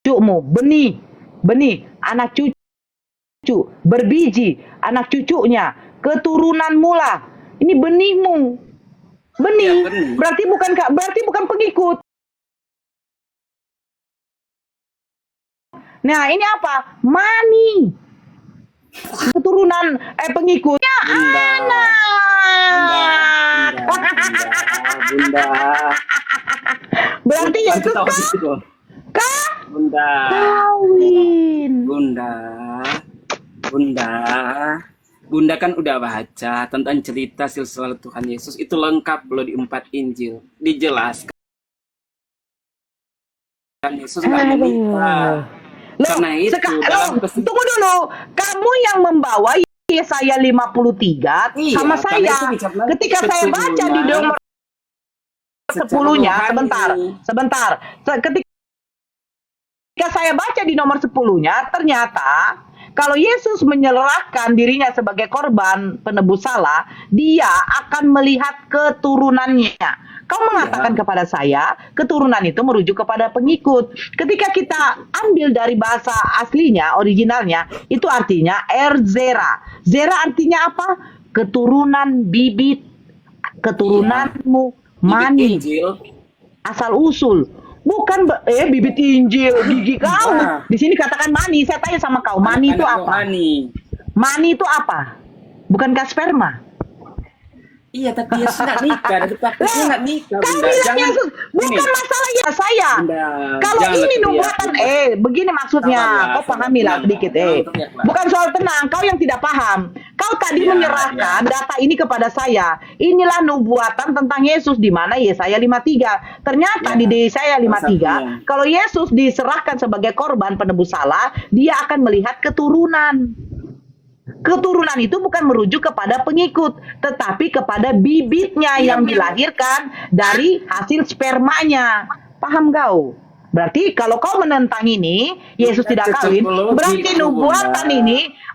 Cucumu, benih, anak cucu, berbiji, anak cucunya, keturunanmu lah. Ini benihmu, benih. Ya, benih. Berarti bukan pengikut. Nah, ini apa? Mani. Keturunan pengikutnya anak. Bunda. Berarti Yesus Tahu kan gitu. Bunda. kawin. Bunda kan udah baca tentang cerita silsilah Tuhan Yesus, itu lengkap loh di 4 Injil. Dijelaskan Yesus nggak menikah. Karena itu dalam Tunggu dulu. Kamu yang membawa Yesaya 53 Iya, sama karena saya. itu bicara Ketika saya baca di nomor 10-nya, sebentar. Ketika saya baca di nomor 10-nya, ternyata Kalau Yesus menyerahkan dirinya sebagai korban penebus salah, dia akan melihat keturunannya. Kau mengatakan kepada saya, keturunan itu merujuk kepada pengikut. Ketika kita ambil dari bahasa aslinya, originalnya, itu artinya Zera. Zera artinya apa? Keturunan bibit, keturunanmu, mani, Injil. asal usul. Bukan bibit Injil, gigi kau. Di sini katakan mani. Saya tanya sama kau, mani itu Anak apa? rohani. Mani itu apa? Bukankah sperma? Iya, tapi Yesus nggak nikah. Dari praktiknya nggak nikah, Kan Bunda. bilang Jangan Yesus, bukan ini. masalah ya saya. Bunda, Kalau jangan ini teriak. nubuatan, begini maksudnya, Sabarlah, kau pahamilah sabar. sedikit, Jangan teriak, Pak. bukan soal tenang, kau yang tidak paham. Kau tadi Ya, menyerahkan data ini kepada saya. Inilah nubuatan tentang Yesus di mana Yesaya 53. Ternyata Ya, di Yesaya 53, satunya. kalau Yesus diserahkan sebagai korban penebus salah, dia akan melihat keturunan. Keturunan itu bukan merujuk kepada pengikut, tetapi kepada bibitnya yang dilahirkan dari hasil spermanya. Paham kau? Berarti kalau kau menentang ini, Yesus tidak kawin,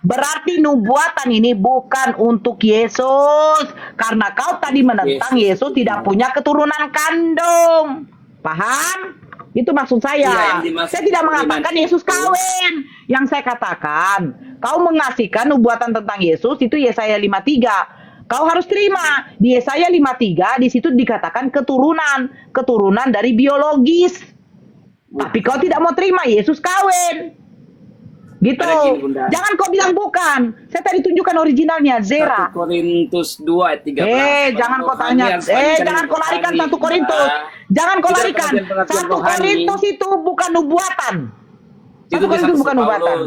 berarti nubuatan ini bukan untuk Yesus. Karena kau tadi menentang Yesus tidak punya keturunan kandung. Paham? Itu maksud saya. Iya, yang dimaksud Saya tidak mengatakan keturunan Yesus itu. kawin. Yang saya katakan, kau mengasihkan nubuatan tentang Yesus itu Yesaya 53. Kau harus terima. Di Yesaya 53 di situ dikatakan keturunan dari biologis. Tapi kau tidak mau terima Yesus kawin. Gitu. Ada gini, Bunda. Jangan kau bilang bukan. Saya tadi tunjukkan originalnya, Zera. 1 Korintus 2 ayat 13. Jangan kau tanya. Jangan kau larikan 1 Korintus. Jangan kau larikan. 1 Korintus itu bukan nubuatan. 1 Korintus bukan nubuatan.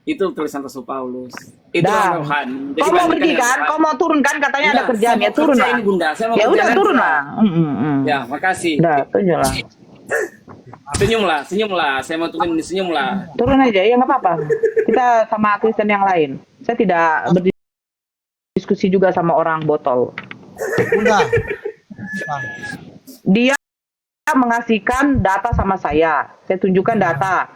Itu tulisan Rasul Paulus. Itu Dah. rohani. Kau mau pergi kan? Kau mau turun kan? Katanya ada kerjaan ya, turun lah. Ini, Bunda. Saya mau Ya udah kerjaan turun aja. lah. Ya, makasih. Udah, tunjuk lah. Senyumlah. Saya mau turun ini, senyumlah. Turun aja, ya nggak apa-apa. Kita sama Kristen yang lain. Saya tidak berdiskusi juga sama orang botol. Bunda. Dia mengasihkan data sama saya. Saya tunjukkan data.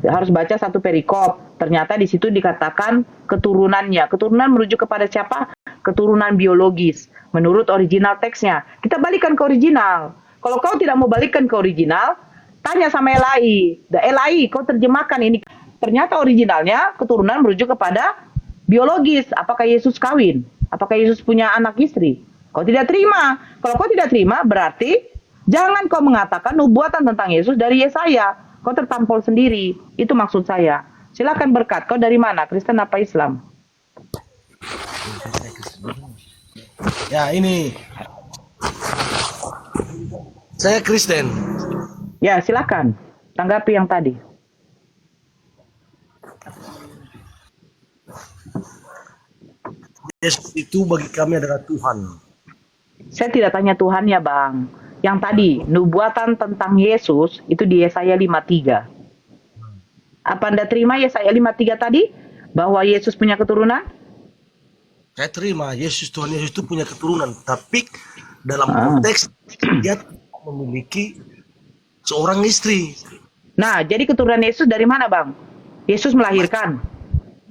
Harus baca satu perikop. Ternyata di situ dikatakan keturunannya. Keturunan merujuk kepada siapa? Keturunan biologis. Menurut original teksnya. Kita balikan ke original. Kalau kau tidak mau balikan ke original, tanya sama Elai. Elai, kau terjemahkan ini. Ternyata originalnya keturunan merujuk kepada biologis. Apakah Yesus kawin? Apakah Yesus punya anak istri? Kau tidak terima. Kalau kau tidak terima, berarti jangan kau mengatakan nubuatan tentang Yesus dari Yesaya. Kau tertampol sendiri. Itu maksud saya. Silakan berkat. Kau dari mana? Kristen apa Islam? Ya ini. Saya Kristen. Ya, silakan. Tanggapi yang tadi. Yesus itu bagi kami adalah Tuhan. Saya tidak tanya Tuhan ya, Bang. Yang tadi, nubuatan tentang Yesus itu di Yesaya 53. Apa Anda terima Yesaya 53 tadi? Bahwa Yesus punya keturunan? Saya terima Yesus, Tuhan Yesus itu punya keturunan. Tapi dalam konteks dia memiliki seorang istri. Nah, jadi keturunan Yesus dari mana, Bang? Yesus melahirkan.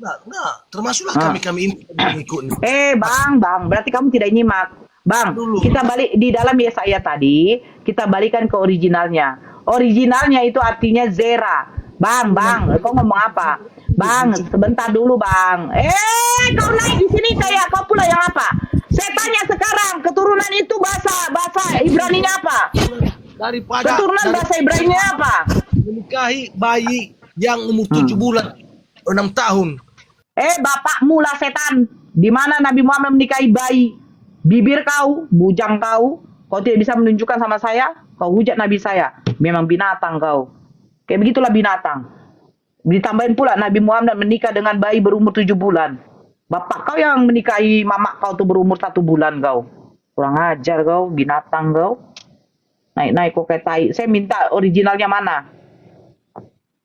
Enggak. Termasuklah kami ini mengikut. Bang, berarti kamu tidak nyimak. Bang, kita balik di dalam Yesaya tadi, kita balikan ke originalnya. Originalnya itu artinya Zera. Bang, kau ngomong apa? Bang, sebentar dulu, Bang. Kau naik di sini kayak kau pula yang apa? Saya tanya sekarang, keturunan itu bahasa Ibraninya apa? Daripada Keturunan bahasa Ibraninya apa? menikahi bayi yang umur 7 bulan, 6 tahun. Bapakmu lah setan. Di mana Nabi Muhammad menikahi bayi? Bibir kau, bujang kau tidak bisa menunjukkan sama saya, kau hujat Nabi saya. Memang binatang kau. Kayak begitulah binatang. Ditambahin pula Nabi Muhammad menikah dengan bayi berumur 7 bulan. Bapak kau yang menikahi mamak kau tuh berumur 1 bulan kau. Kurang ajar kau, binatang kau. Naik kok kayak tai. Saya minta originalnya mana?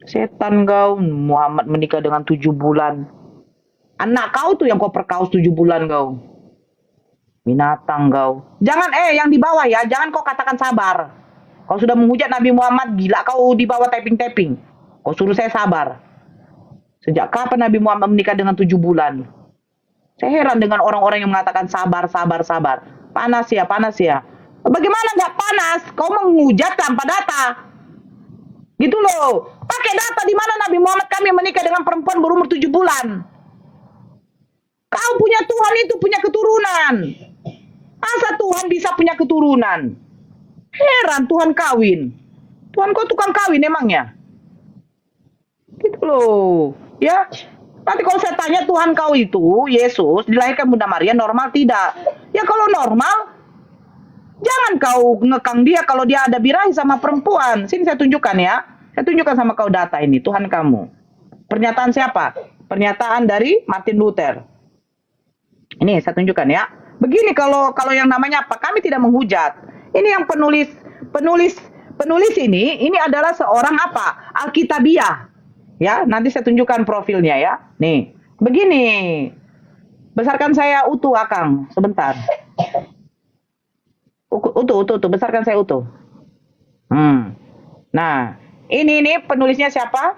Setan kau, Muhammad menikah dengan 7 bulan. Anak kau tuh yang kau perkaus 7 bulan kau. Binatang kau. Jangan yang di bawah ya, jangan kau katakan sabar. Kau sudah menghujat Nabi Muhammad, gila kau di bawah tapping-tapping. Kau suruh saya sabar. Sejak kapan Nabi Muhammad menikah dengan 7 bulan? Saya heran dengan orang-orang yang mengatakan sabar, sabar, sabar. Panas ya, panas ya. Bagaimana nggak panas? Kau menghujat tanpa data. Gitu loh. Pakai data di mana Nabi Muhammad kami menikah dengan perempuan berumur 7 bulan. Kau punya Tuhan itu punya keturunan. Masa Tuhan bisa punya keturunan? Heran Tuhan kawin. Tuhan kau tukang kawin emangnya? Gitu loh. Ya. Nanti kalau saya tanya Tuhan kau itu, Yesus, dilahirkan Bunda Maria, normal tidak? Ya kalau normal, jangan kau ngekang dia kalau dia ada birahi sama perempuan. Sini saya tunjukkan ya. Saya tunjukkan sama kau data ini, Tuhan kamu. Pernyataan siapa? Pernyataan dari Martin Luther. Ini saya tunjukkan ya. Begini kalau yang namanya apa? Kami tidak menghujat. Ini yang penulis ini adalah seorang apa? Alkitabiah. Ya, nanti saya tunjukkan profilnya ya. Nih, begini. Besarkan saya utuh, Akang. Sebentar. Utuh. Besarkan saya utuh. Nah, ini penulisnya siapa?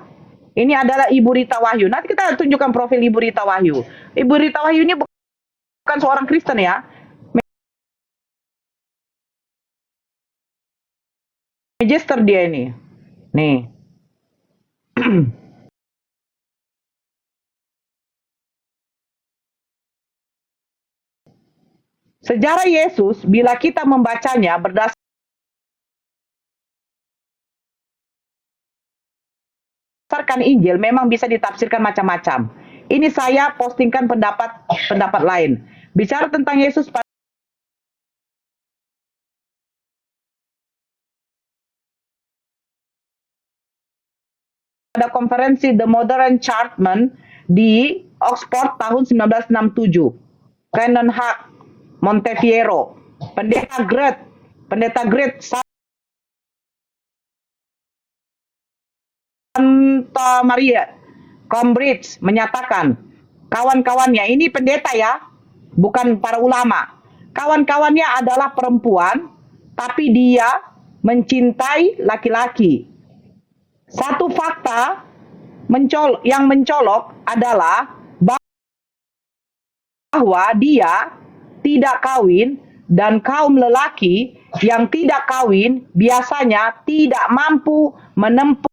Ini adalah Ibu Rita Wahyu. Nanti kita tunjukkan profil Ibu Rita Wahyu. Ibu Rita Wahyu ini bukan seorang Kristen ya. Magister dia ini. Nih. Sejarah Yesus, bila kita membacanya berdasarkan Injil, memang bisa ditafsirkan macam-macam. Ini saya postingkan pendapat lain. Bicara tentang Yesus pada konferensi The Modern Churchman di Oxford tahun 1967. Canon Hart Montefiore, Pendeta Great Santa Maria Cambridge menyatakan, kawan-kawannya ini pendeta ya, bukan para ulama. Kawan-kawannya adalah perempuan, tapi dia mencintai laki-laki. Satu fakta yang mencolok adalah bahwa dia tidak kawin dan kaum lelaki yang tidak kawin biasanya tidak mampu menempuhnya,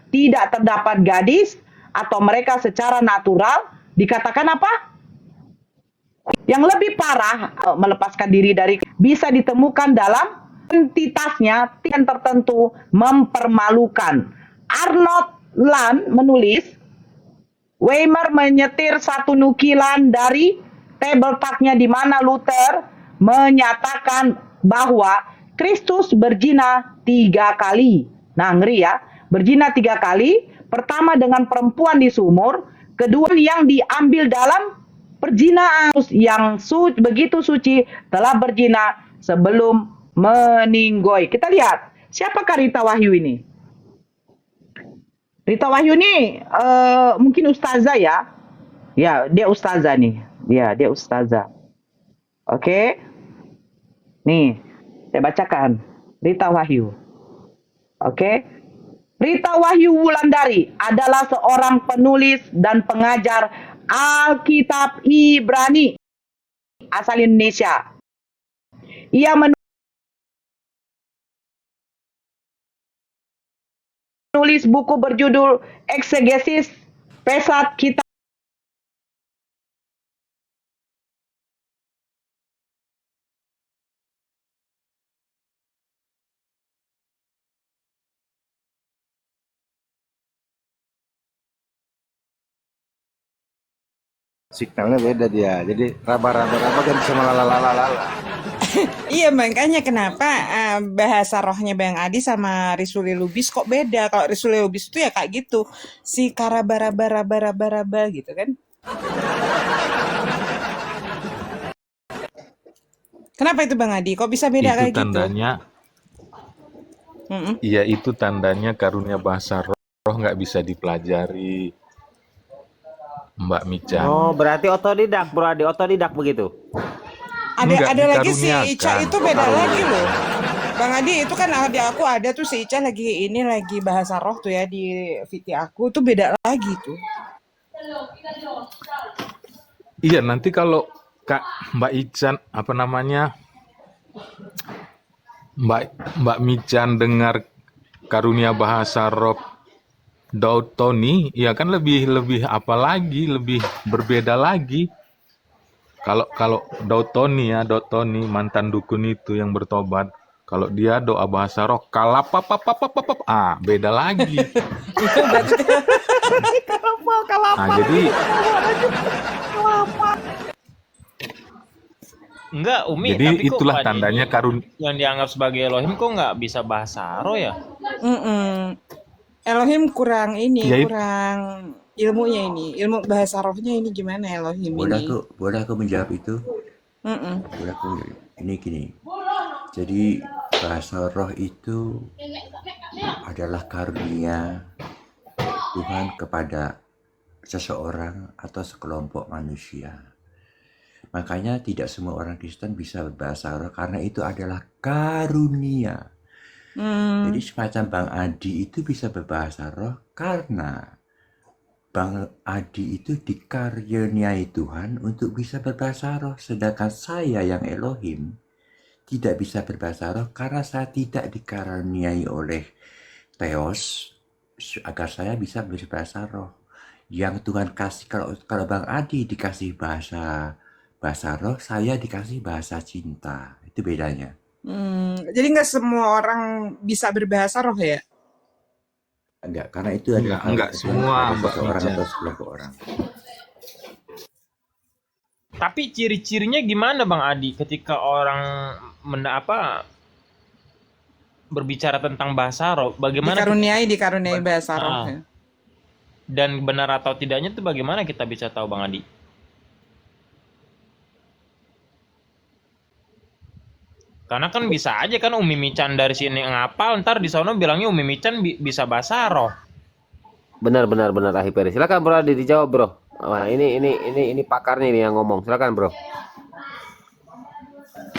tidak terdapat gadis atau mereka secara natural dikatakan apa? Yang lebih parah, melepaskan diri dari bisa ditemukan dalam entitasnya yang tertentu mempermalukan. Arnold Land menulis, Weimar menyetir satu nukilan dari table talk-nya di mana Luther menyatakan bahwa Kristus berzina 3 kali. Nah, ngeri ya. Berzina 3 kali. Pertama dengan perempuan di sumur. Kedua yang diambil dalam perzinaan. Yang begitu suci telah berzina sebelum meninggoy. Kita lihat. Siapakah Rita Wahyu ini? Rita Wahyu ini mungkin ustazah ya. Ya, dia ustazah nih. Ya, dia ustazah. Oke. Nih, saya bacakan. Rita Wahyu. Oke. Rita Wahyu Wulandari adalah seorang penulis dan pengajar Alkitab Ibrani asal Indonesia. Ia menulis buku berjudul Eksegesis Pesat Kitab Signalnya beda dia, jadi raba-raba kan bisa malalala. Iya, makanya kenapa bahasa rohnya Bang Adi sama Risuli Lubis kok beda. Kalau Risuli Lubis itu ya kayak gitu, si karaba-raba gitu kan. Kenapa itu Bang Adi? Kok bisa beda kayak gitu? Itu tandanya, iya itu tandanya karunia bahasa roh nggak bisa dipelajari, Mbak Mica. Oh, berarti otodidak, Bro Adi, otodidak begitu. Ada lagi si Ica itu beda lagi loh. Bang Adi itu kan di aku ada tuh si Ica lagi bahasa roh tuh ya di VT aku tuh beda lagi tuh. Iya, nanti kalau Mbak Ican apa namanya Mbak Mican dengar karunia bahasa roh Daud Tony, ya kan lebih apa lagi, lebih berbeda lagi. Kalau Daud Tony mantan dukun itu yang bertobat, kalau dia doa bahasa roh kalapapapapapap, beda lagi. Nah, jadi Enggak, Umi, jadi tapi kok itulah Pak Adi tandanya yang dianggap sebagai Elohim kok nggak bisa bahasa roh ya? Mm-mm. Elohim kurang Ya, kurang ilmunya ini, ilmu bahasa rohnya ini gimana Elohim ini? Boleh aku menjawab itu? Mm-mm. Boleh aku menjawab. Ini gini. Jadi bahasa roh itu adalah karunia Tuhan kepada seseorang atau sekelompok manusia. Makanya tidak semua orang Kristen bisa berbahasa roh karena itu adalah karunia. Jadi semacam Bang Adi itu bisa berbahasa roh karena Bang Adi itu dikaruniai Tuhan untuk bisa berbahasa roh. Sedangkan saya yang Elohim tidak bisa berbahasa roh karena saya tidak dikaruniai oleh Theos agar saya bisa berbahasa roh. Yang Tuhan kasih, kalau Bang Adi dikasih bahasa roh, saya dikasih bahasa cinta. Itu bedanya. Jadi nggak semua orang bisa berbahasa roh ya? Enggak, karena itu adalah enggak semua, Mbak seseorang Mican. atau sekelompok orang. Tapi ciri-cirinya gimana Bang Adi ketika orang berbicara tentang bahasa roh? Bagaimana Dikaruniai bahasa roh Ah, ya? dan benar atau tidaknya itu bagaimana kita bisa tahu Bang Adi? Karena kan bisa aja kan Umi Mican dari sini ngapal, ntar di sana bilangnya Umi Mican bisa bahasa roh. Benar Ahi Peri. Silakan Bro Adi dijawab Bro. Wah, ini pakarnya nih yang ngomong. Silakan Bro.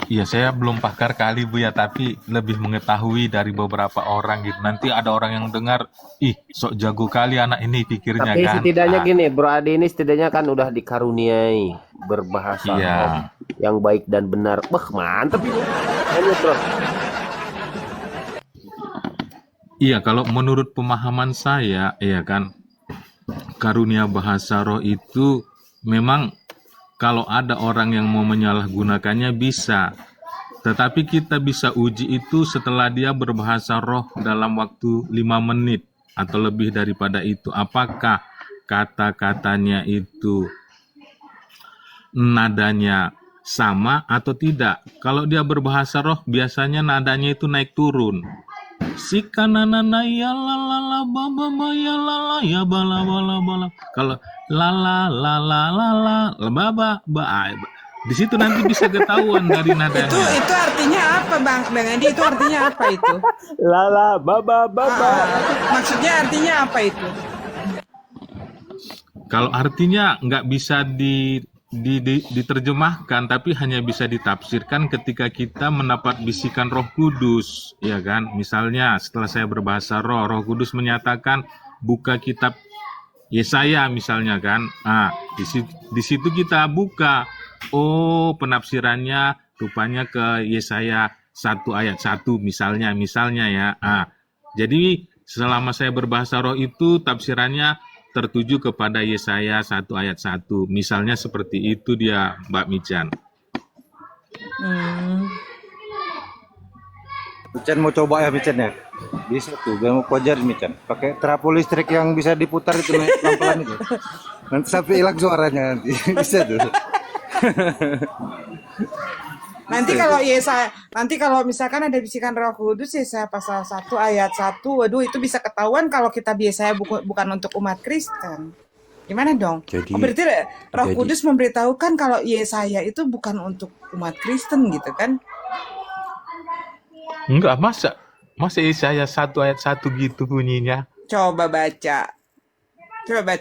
Iya, saya belum pakar kali Bu ya, tapi lebih mengetahui dari beberapa orang gitu. Nanti ada orang yang dengar, ih sok jago kali anak ini pikirnya Tapi kan. setidaknya gini, Bro Adi ini setidaknya kan udah dikaruniai berbahasa Iya. roh yang baik dan benar. Wah, mantep ini. Lanjut, Bro. Iya, kalau menurut pemahaman saya, ya kan, karunia bahasa roh itu memang kalau ada orang yang mau menyalahgunakannya bisa. Tetapi kita bisa uji itu setelah dia berbahasa roh dalam waktu 5 menit atau lebih daripada itu. Apakah kata-katanya itu nadanya sama atau tidak? Kalau dia berbahasa roh biasanya nadanya itu naik turun. Sikananana ya lalala baba ya lala ya bala bala bala. Kalau lala lala lala baba ba, di situ nanti bisa ketahuan dari nadanya. Itu artinya apa Bang Adi? Itu artinya apa itu? Lala baba Maksudnya artinya apa itu? Kalau artinya nggak bisa diterjemahkan, tapi hanya bisa ditafsirkan ketika kita mendapat bisikan Roh Kudus, ya kan? Misalnya setelah saya berbahasa roh, Roh Kudus menyatakan buka kitab Yesaya misalnya kan. Di situ kita buka. Oh, penafsirannya rupanya ke Yesaya 1 ayat 1 misalnya ya. Jadi selama saya berbahasa roh itu tafsirannya tertuju kepada Yesaya 1 ayat 1. Misalnya seperti itu dia, Mbak Mican. Mican mau coba ya Mican ya? Bisa tuh, gue mau ajarin Mican. Pakai trafo listrik yang bisa diputar itu naik pelan-pelan itu. Nanti sampai hilang suaranya nanti. Bisa tuh. Nanti kalau misalkan ada bisikan Roh Kudus Yesaya pasal 1 ayat 1, waduh itu bisa ketahuan kalau kita biasanya bukan untuk umat Kristen. Gimana dong? Berarti Roh Kudus memberitahukan kalau Yesaya itu bukan untuk umat Kristen gitu kan? Enggak, masa Yesaya 1 ayat 1 gitu bunyinya? Coba baca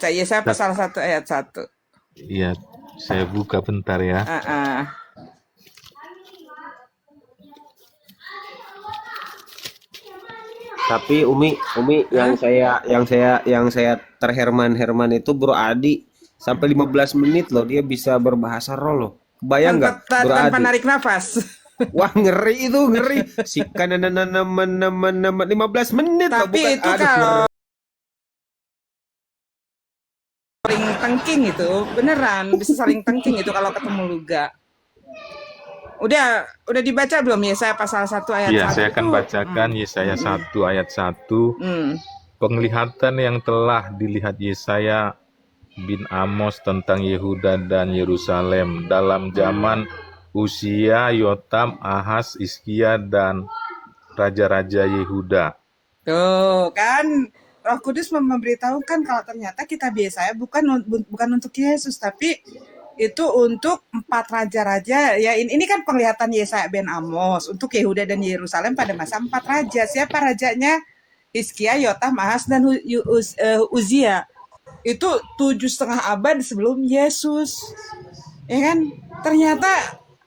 Yesaya pasal 1 ayat 1. Iya, saya buka bentar ya. Tapi Umi yang saya terherman itu Bro Adi sampai 15 menit loh dia bisa berbahasa roh loh. Kebayang nggak Bro Tanpa Adi? narik nafas. Wah ngeri itu ngeri. Si kanan 15 menit loh, Tapi bukan itu aduh, kalau ngeri. saling tengking itu beneran bisa saling tengking itu kalau ketemu Luga. Udah dibaca belum Yesaya pasal 1 ayat Iya, 1 saya akan itu? bacakan Yesaya 1 ayat 1. Penglihatan yang telah dilihat Yesaya bin Amos tentang Yehuda dan Yerusalem dalam zaman Uzia, Yotam, Ahaz, Hizkia, dan raja-raja Yehuda. Tuh kan Roh Kudus memberitahukan kalau ternyata kitab Yesaya bukan untuk Yesus tapi itu untuk 4 raja-raja ya. Ini kan penglihatan Yesaya bin Amos untuk Yehuda dan Yerusalem pada masa 4 raja. Siapa rajanya? Hizkia, Yotam, Ahaz, dan Uzia. Itu 7,5 abad sebelum Yesus. Ya kan? Ternyata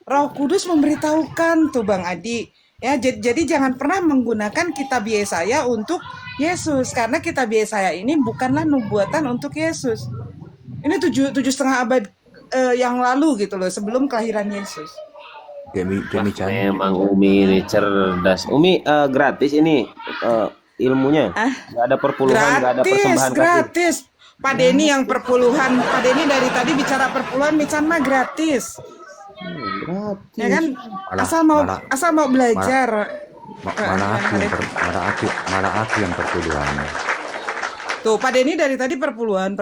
Roh Kudus memberitahukan tuh Bang Adi. Ya, jadi jangan pernah menggunakan kitab Yesaya untuk Yesus karena kitab Yesaya ini bukanlah nubuatan untuk Yesus. Ini 7,5 abad yang lalu gitu loh sebelum kelahiran Yesus. Memang Umi ini cerdas. Umi gratis ini ilmunya. Nggak ada perpuluhan, nggak ada persembahan kafir. Gratis. Pak Denny yang perpuluhan. Pak Denny dari tadi bicara perpuluhan, Mican mah gratis. Gratis. Ya kan? Asal mau belajar. Malah aku yang perpuluhan. Tuh, Pak Denny dari tadi perpuluhan.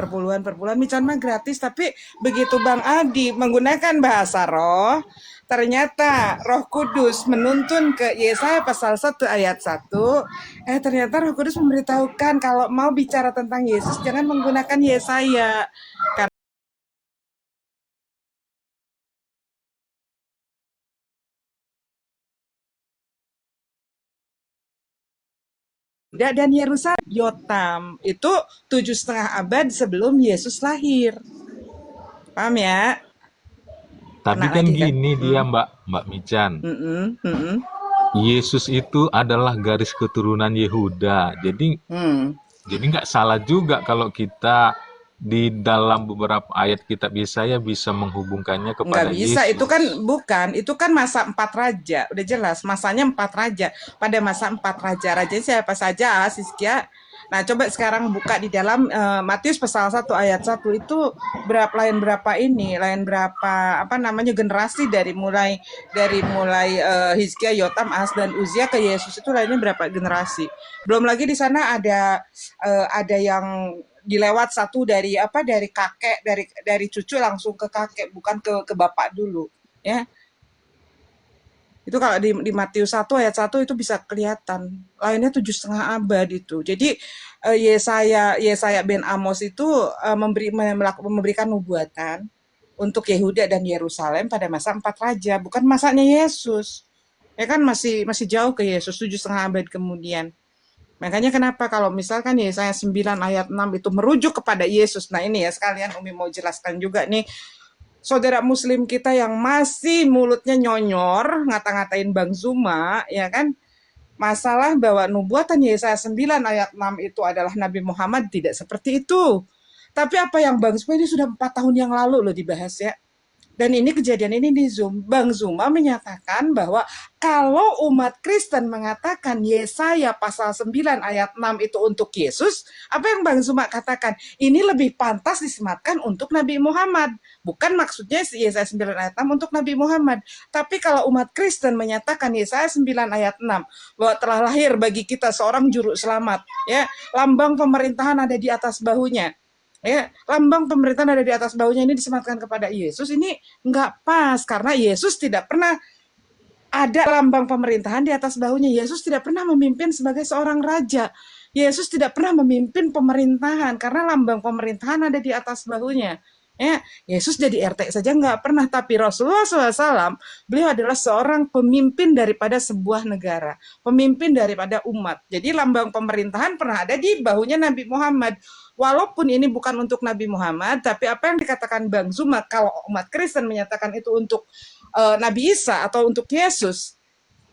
Mican mah gratis, tapi begitu Bang Adi menggunakan bahasa roh, ternyata Roh Kudus menuntun ke Yesaya pasal 1 ayat 1. Ternyata Roh Kudus memberitahukan kalau mau bicara tentang Yesus jangan menggunakan Yesaya. Dan Yerusalem, Yotam itu 7,5 abad sebelum Yesus lahir. Paham ya? Tapi kan gini dia Mbak Mican. Yesus itu adalah garis keturunan Yehuda. Jadi nggak salah juga kalau kita di dalam beberapa ayat kitab Yesaya bisa menghubungkannya kepada Nggak bisa, Yesus. itu kan masa 4 raja, udah jelas masanya 4 raja. Pada masa 4 raja, siapa saja? Hizkia. Nah, coba sekarang buka di dalam Matius pasal 1 ayat 1 itu berapa generasi dari mulai Hizkia, Yotam, Ahaz dan Uzia ke Yesus itu lainnya berapa generasi. Belum lagi di sana ada yang dilewat satu dari kakek, dari cucu langsung ke kakek, bukan ke bapak dulu, ya. Itu kalau di Matius 1 ayat 1 itu bisa kelihatan. Lainnya 7,5 abad itu. Jadi Yesaya bin Amos itu memberikan nubuatan untuk Yehuda dan Yerusalem pada masa 4 raja, bukan masanya Yesus. Ya kan masih jauh ke Yesus 7,5 abad kemudian. Makanya kenapa kalau misalkan Yesaya 9 ayat 6 itu merujuk kepada Yesus. Nah ini ya sekalian Umi mau jelaskan juga nih. Saudara muslim kita yang masih mulutnya nyonyor, ngata-ngatain Bang Zuma, ya kan? Masalah bahwa nubuatan Yesaya 9 ayat 6 itu adalah Nabi Muhammad, tidak seperti itu. Tapi apa yang Bang Zuma ini sudah 4 tahun yang lalu loh dibahas ya. Dan ini kejadian ini di Zoom. Bang Zuma menyatakan bahwa kalau umat Kristen mengatakan Yesaya pasal 9 ayat 6 itu untuk Yesus, apa yang Bang Zuma katakan? Ini lebih pantas disematkan untuk Nabi Muhammad. Bukan maksudnya Yesaya 9 ayat 6 untuk Nabi Muhammad. Tapi kalau umat Kristen menyatakan Yesaya 9 ayat 6 bahwa telah lahir bagi kita seorang juru selamat, ya, lambang pemerintahan ada di atas bahunya. Ya, lambang pemerintahan ada di atas bahunya ini disematkan kepada Yesus, ini nggak pas karena Yesus tidak pernah ada lambang pemerintahan di atas bahunya. Yesus tidak pernah memimpin sebagai seorang raja. Yesus tidak pernah memimpin pemerintahan karena lambang pemerintahan ada di atas bahunya. Ya, Yesus jadi RT saja nggak pernah, tapi Rasulullah SAW beliau adalah seorang pemimpin daripada sebuah negara, pemimpin daripada umat. Jadi lambang pemerintahan pernah ada di bahunya Nabi Muhammad. Walaupun ini bukan untuk Nabi Muhammad, tapi apa yang dikatakan Bang Zuma kalau umat Kristen menyatakan itu untuk Nabi Isa atau untuk Yesus,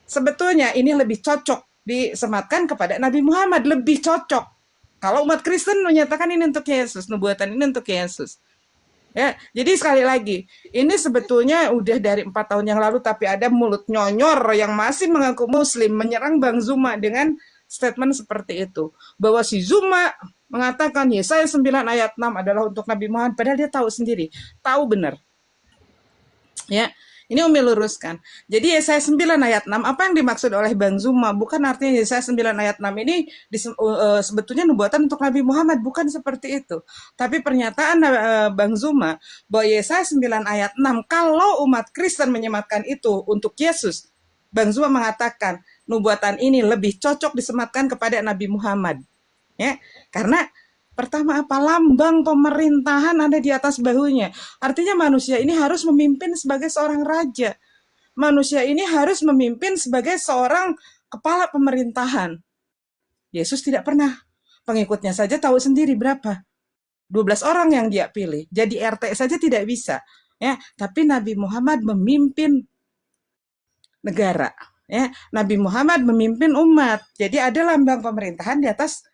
sebetulnya ini lebih cocok disematkan kepada Nabi Muhammad, lebih cocok. Kalau umat Kristen menyatakan ini untuk Yesus, nubuatan ini untuk Yesus. Ya, jadi sekali lagi, ini sebetulnya udah dari 4 tahun yang lalu, tapi ada mulut nyonyor yang masih mengaku Muslim menyerang Bang Zuma dengan statement seperti itu, bahwa si Zuma mengatakan Yesaya 9 ayat 6 adalah untuk Nabi Muhammad, padahal dia tahu sendiri, tahu benar. Ya, ini Umi luruskan. Jadi Yesaya 9 ayat 6, apa yang dimaksud oleh Bang Zuma? Bukan artinya Yesaya 9 ayat 6 ini sebetulnya nubuatan untuk Nabi Muhammad, bukan seperti itu. Tapi pernyataan Bang Zuma bahwa Yesaya 9 ayat 6, kalau umat Kristen menyematkan itu untuk Yesus, Bang Zuma mengatakan nubuatan ini lebih cocok disematkan kepada Nabi Muhammad. Ya, karena pertama apa? Lambang pemerintahan ada di atas bahunya. Artinya manusia ini harus memimpin sebagai seorang raja. Manusia ini harus memimpin sebagai seorang kepala pemerintahan. Yesus tidak pernah. Pengikutnya saja tahu sendiri berapa. 12 orang yang dia pilih. Jadi RT saja tidak bisa. Ya, tapi Nabi Muhammad memimpin negara. Ya, Nabi Muhammad memimpin umat. Jadi ada lambang pemerintahan di atas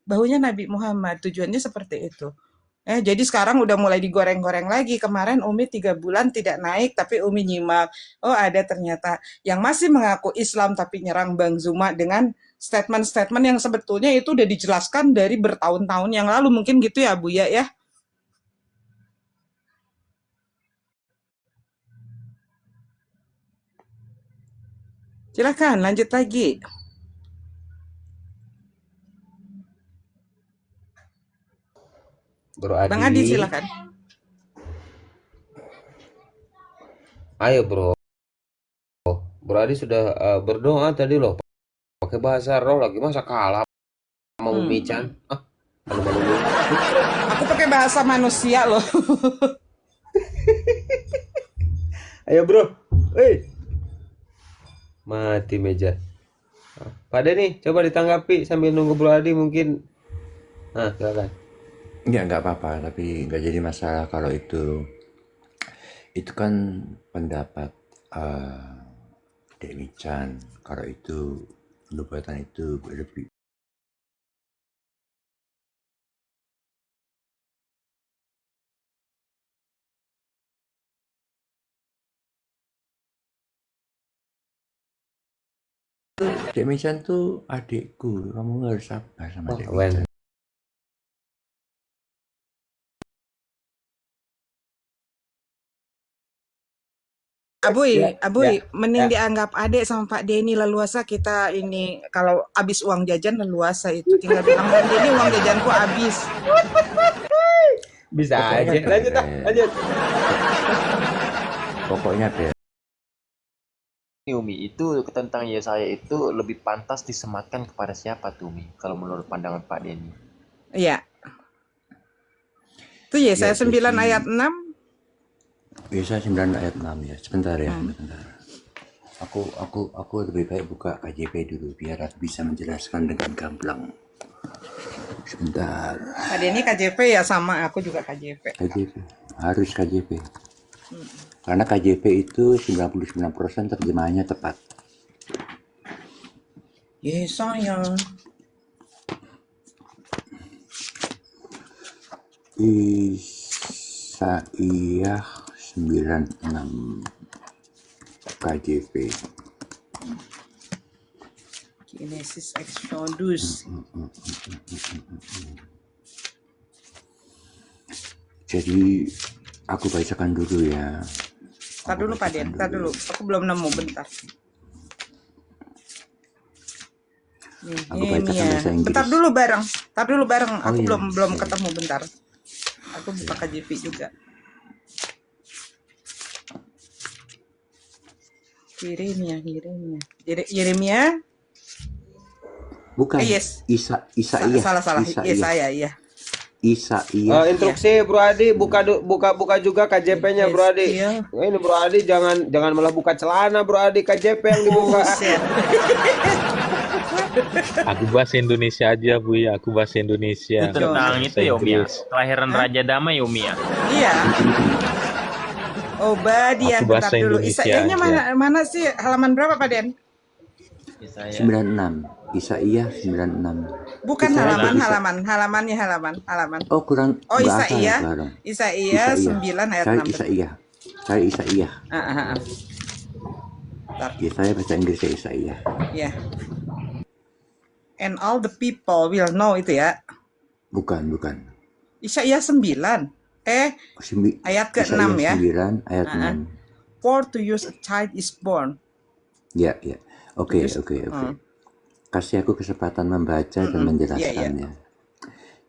bahunya Nabi Muhammad. Tujuannya seperti itu. Jadi sekarang udah mulai digoreng-goreng lagi. Kemarin Umi 3 bulan tidak naik, tapi Umi nyimak. Oh, ada ternyata yang masih mengaku Islam tapi nyerang Bang Zuma dengan statement-statement yang sebetulnya itu udah dijelaskan dari bertahun-tahun yang lalu. Mungkin gitu ya, Bu ya. Silakan lanjut lagi. Bro Adi. Bang Adi silakan. Ayo bro. Bro Adi sudah berdoa tadi loh. Pakai bahasa roh lagi, masa kalah sama Umi Chan? Malu-malu. Aku pakai bahasa manusia loh. Ayo bro. Mati meja. Pak Denny, coba ditanggapi sambil nunggu Bro Adi mungkin. Silakan. Ya nggak apa-apa, tapi nggak jadi masalah kalau itu kan pendapat Dek Michan. Kalau itu nubuatan itu lebih Dek Michan tuh adikku, kamu harus sabar sama Dek Michan. Abuy, mending dianggap adik sama Pak Denny leluasa. Kita ini kalau habis uang jajan leluasa itu tinggal bilang Bang Denny uang jajanku habis. Bisa aja. Lanjut. Pokoknya deh. Umi, itu tentang Yesaya itu lebih pantas disematkan kepada siapa tuh Umi? Kalau menurut pandangan Pak Denny? Iya. Itu Yesaya 9 ayat 6. Yesaya 9 ayat 6 ya. Sebentar ya, sebentar. Aku lebih baik buka KJP dulu biar aku bisa menjelaskan dengan gamblang. Sebentar. Pak Denny KJP ya, sama aku juga KJP. KJP. Harus KJP. Karena KJP itu 99% terjemahannya tepat. Yesaya. Yesaya 96 KJP. Genesis Exodus. Jadi aku bacakan dulu ya. Tar dulu Pak Den, tar dulu. Aku belum nemu, bentar. Aku bacakan bahasa Inggris. Bentar dulu bareng. Tar dulu bareng. Oh, Aku iya. belum ketemu, bentar. Aku buka KJP juga. Yeremia. Bukan. Yes. Isaia. Salah. Yesaya, iya. Isaia. Instruksi Bro Adi, buka juga KJP-nya Bro Adi. Ini Bro Adi jangan malah buka celana Bro Adi, KJP yang dibuka. Aku bahasa Indonesia aja Bu ya, aku bahasa Indonesia. Tentang itu ya Umi ya, kelahiran Raja Damai ya Umi ya. Iya. Obadiah, Aku bahasa bentar dulu. Indonesia Isaiahnya aja. mana sih? Halaman berapa Pak Den? Yesaya 96. Isaiyah 96. Bukan Saya halaman, bisa. halamannya halaman. Oh, kurang Oh, nggak hafal Isaiyah. bareng. Isaiyah Isaiyah. 9 ayat Cari 6. Betul. Isaiyah. Cari Isaiyah. Bentar. Ya, saya bahasa Inggrisnya Isaiyah. Ya. And all the people will know itu ya. Bukan. Isaiyah 9. Ayat ke-6 Isaiyah ya. 9 ayat 6. For to you a child is born. Ya. Oke. Hmm. Kasih aku kesempatan membaca dan Iya. menjelaskannya.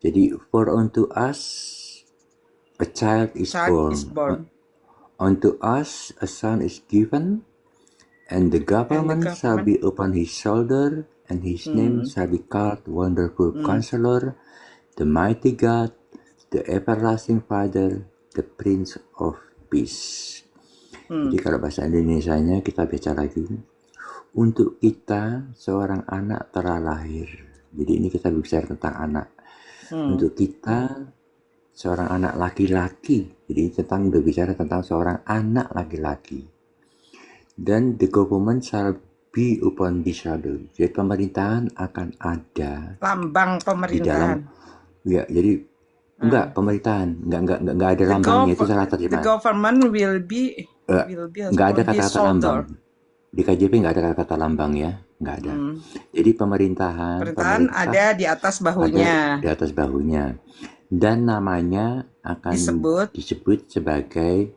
Jadi, for unto us a child is Child is born. born. Unto us a son is given, and the government shall be upon his shoulder, and his name shall be called Wonderful Counselor, the Mighty God, the Everlasting Father, the Prince of Peace. Jadi kalau bahasa Indonesianya kita baca lagi. Untuk kita seorang anak telah lahir. Jadi ini kita bicara tentang anak. Untuk kita seorang anak laki-laki. Jadi berbicara tentang seorang anak laki-laki. Dan the government shall be upon his shoulder. Jadi pemerintahan akan ada Lambang di dalam. pemerintahan. Ya, jadi enggak pemerintahan, enggak ada lambangnya, itu salah The terjemahan. government will be Enggak ada on his kata-kata shoulder. lambang. Di KJP enggak ada kata-kata lambang ya, enggak ada. Jadi pemerintahan Pemerintahan ada di atas ada bahunya. di atas bahunya. Dan namanya akan disebut sebagai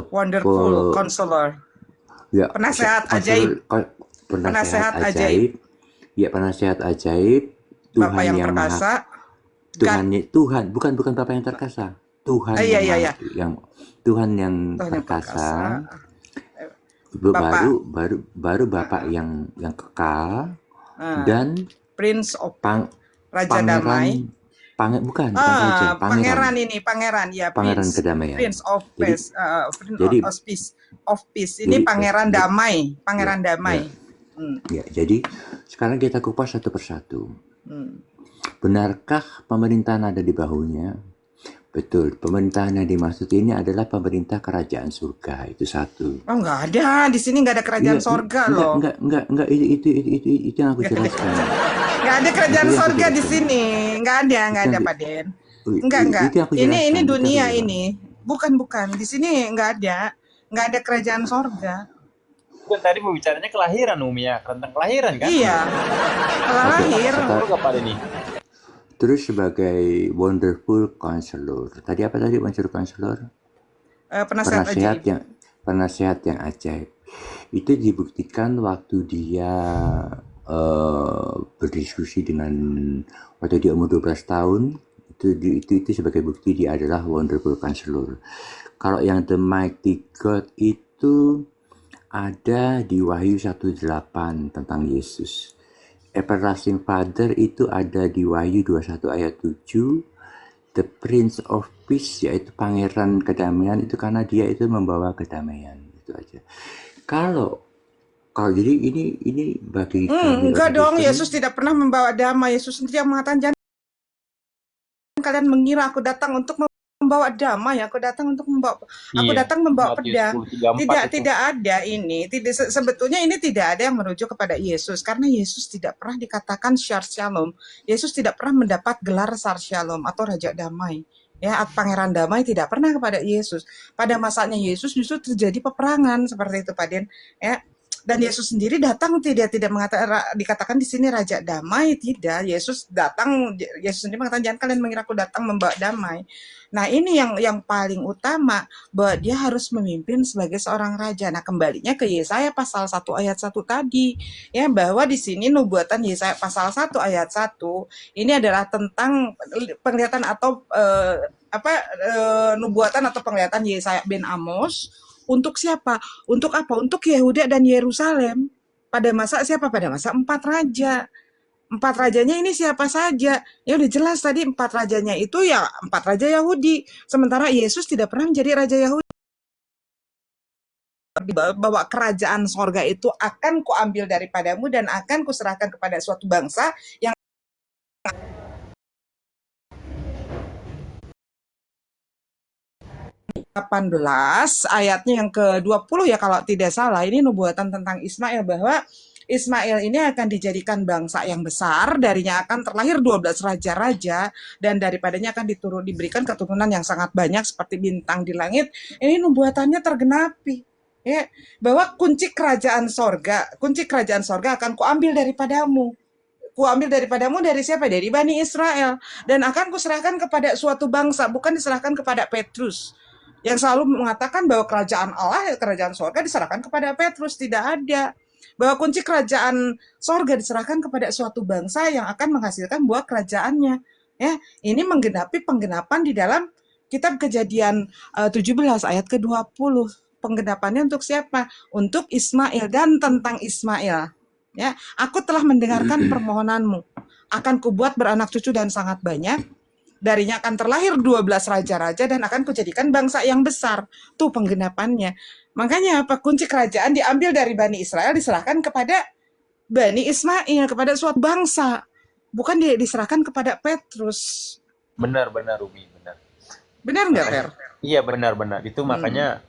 Wonderful Counselor. ya, Penasehat ajaib. penasehat ajaib. Ya, penasehat ajaib. Tuhan Bapak yang perkasa. Tuhan, bukan Bapak yang perkasa. Tuhan Tuhan yang perkasa. Baru Bapak yang kekal dan Prince of Raja pangeran, Damai. bukan raja, Pangeran ini, pangeran ya, pangeran Prince. kedamaian. Prince of Peace, Jadi- of Peace. Ini jadi, pangeran damai, pangeran damai. Ya, jadi sekarang kita kupas satu persatu. Benarkah pemerintahan ada di bahunya? Betul, pemerintahan yang dimaksud ini adalah pemerintah kerajaan surga, itu satu. Oh, nggak ada, di sini nggak ada kerajaan sorga loh. Enggak, itu yang aku jelaskan. Nggak ada kerajaan Itu yang aku sorga di jelaskan. sini, nggak ada Pak Den. Enggak. Itu yang aku Ini jelaskan, dunia itu. ini, bukan. Di sini nggak ada kerajaan sorga. Bukan tadi mau bicaranya kelahiran Umi ya, tentang kelahiran kan? Iya, lahir. Surga pada ini. Terus sebagai Wonderful Counselor. Tadi apa tadi Wonderful Counselor? Penasehat ajaib. Penasehat yang ajaib. Itu dibuktikan waktu dia berdiskusi dengan waktu dia umur 12 tahun. Itu sebagai bukti dia adalah Wonderful Counselor. Kalau yang The Mighty God itu ada di Wahyu 1:8 tentang Yesus. Everlasting Father itu ada di Wahyu 21 ayat 7. The Prince of Peace yaitu pangeran kedamaian itu karena dia itu membawa kedamaian, itu aja. Kalau jadi ini bagi kami Enggak orang dong, Kristen, Yesus tidak pernah membawa damai. Yesus sendiri yang mengatakan, jangan kalian mengira aku datang untuk membawa damai, aku datang membawa pedang. Tidak ada ini. Sebetulnya ini tidak ada yang merujuk kepada Yesus karena Yesus tidak pernah dikatakan Shar Shalom. Yesus tidak pernah mendapat gelar Shar Shalom atau Raja Damai. Ya, Pangeran Damai tidak pernah kepada Yesus. Pada masanya Yesus justru terjadi peperangan seperti itu, Pak Den. Ya. Dan Yesus sendiri datang tidak dikatakan di sini Raja Damai, tidak. Yesus sendiri mengatakan jangan kalian mengira aku datang membawa damai. Nah, ini yang paling utama, bahwa dia harus memimpin sebagai seorang raja. Nah, kembalinya ke Yesaya pasal 1 ayat 1 tadi, ya, bahwa di sini nubuatan Yesaya pasal 1 ayat 1 ini adalah tentang penglihatan atau nubuatan atau penglihatan Yesaya bin Amos. Untuk siapa? Untuk apa? Untuk Yehuda dan Yerusalem. Pada masa siapa? Pada masa 4 raja. 4 rajanya ini siapa saja? Ya udah jelas tadi 4 rajanya itu ya 4 raja Yahudi. Sementara Yesus tidak pernah menjadi raja Yahudi. Bahwa kerajaan sorga itu akan kuambil daripadamu dan akan kuserahkan kepada suatu bangsa yang 18 ayatnya yang ke-20 ya kalau tidak salah, ini nubuatan tentang Ismail, bahwa Ismail ini akan dijadikan bangsa yang besar, darinya akan terlahir 12 raja-raja, dan daripadanya akan diberikan keturunan yang sangat banyak seperti bintang di langit. Ini nubuatannya tergenapi. Ya, bahwa kunci kerajaan sorga akan kuambil daripadamu. Kuambil daripadamu dari siapa? Dari Bani Israel. Dan akan kuserahkan kepada suatu bangsa, bukan diserahkan kepada Petrus. Yang selalu mengatakan bahwa kerajaan Allah, kerajaan sorga diserahkan kepada Petrus. Tidak ada. Bahwa kunci kerajaan sorga diserahkan kepada suatu bangsa yang akan menghasilkan buah kerajaannya. Ya, ini menggenapi penggenapan di dalam kitab Kejadian 17 ayat ke-20. Penggenapannya untuk siapa? Untuk Ismail dan tentang Ismail. Ya, aku telah mendengarkan permohonanmu. Akan kubuat beranak cucu dan sangat banyak. Darinya akan terlahir 12 raja-raja dan akan kujadikan bangsa yang besar. Tuh penggenapannya. Makanya apa? Kunci kerajaan diambil dari Bani Israel, diserahkan kepada Bani Ismail, kepada suatu bangsa. Bukan diserahkan kepada Petrus. Benar Umi, benar. Benar nggak, Fer? Iya benar. Itu makanya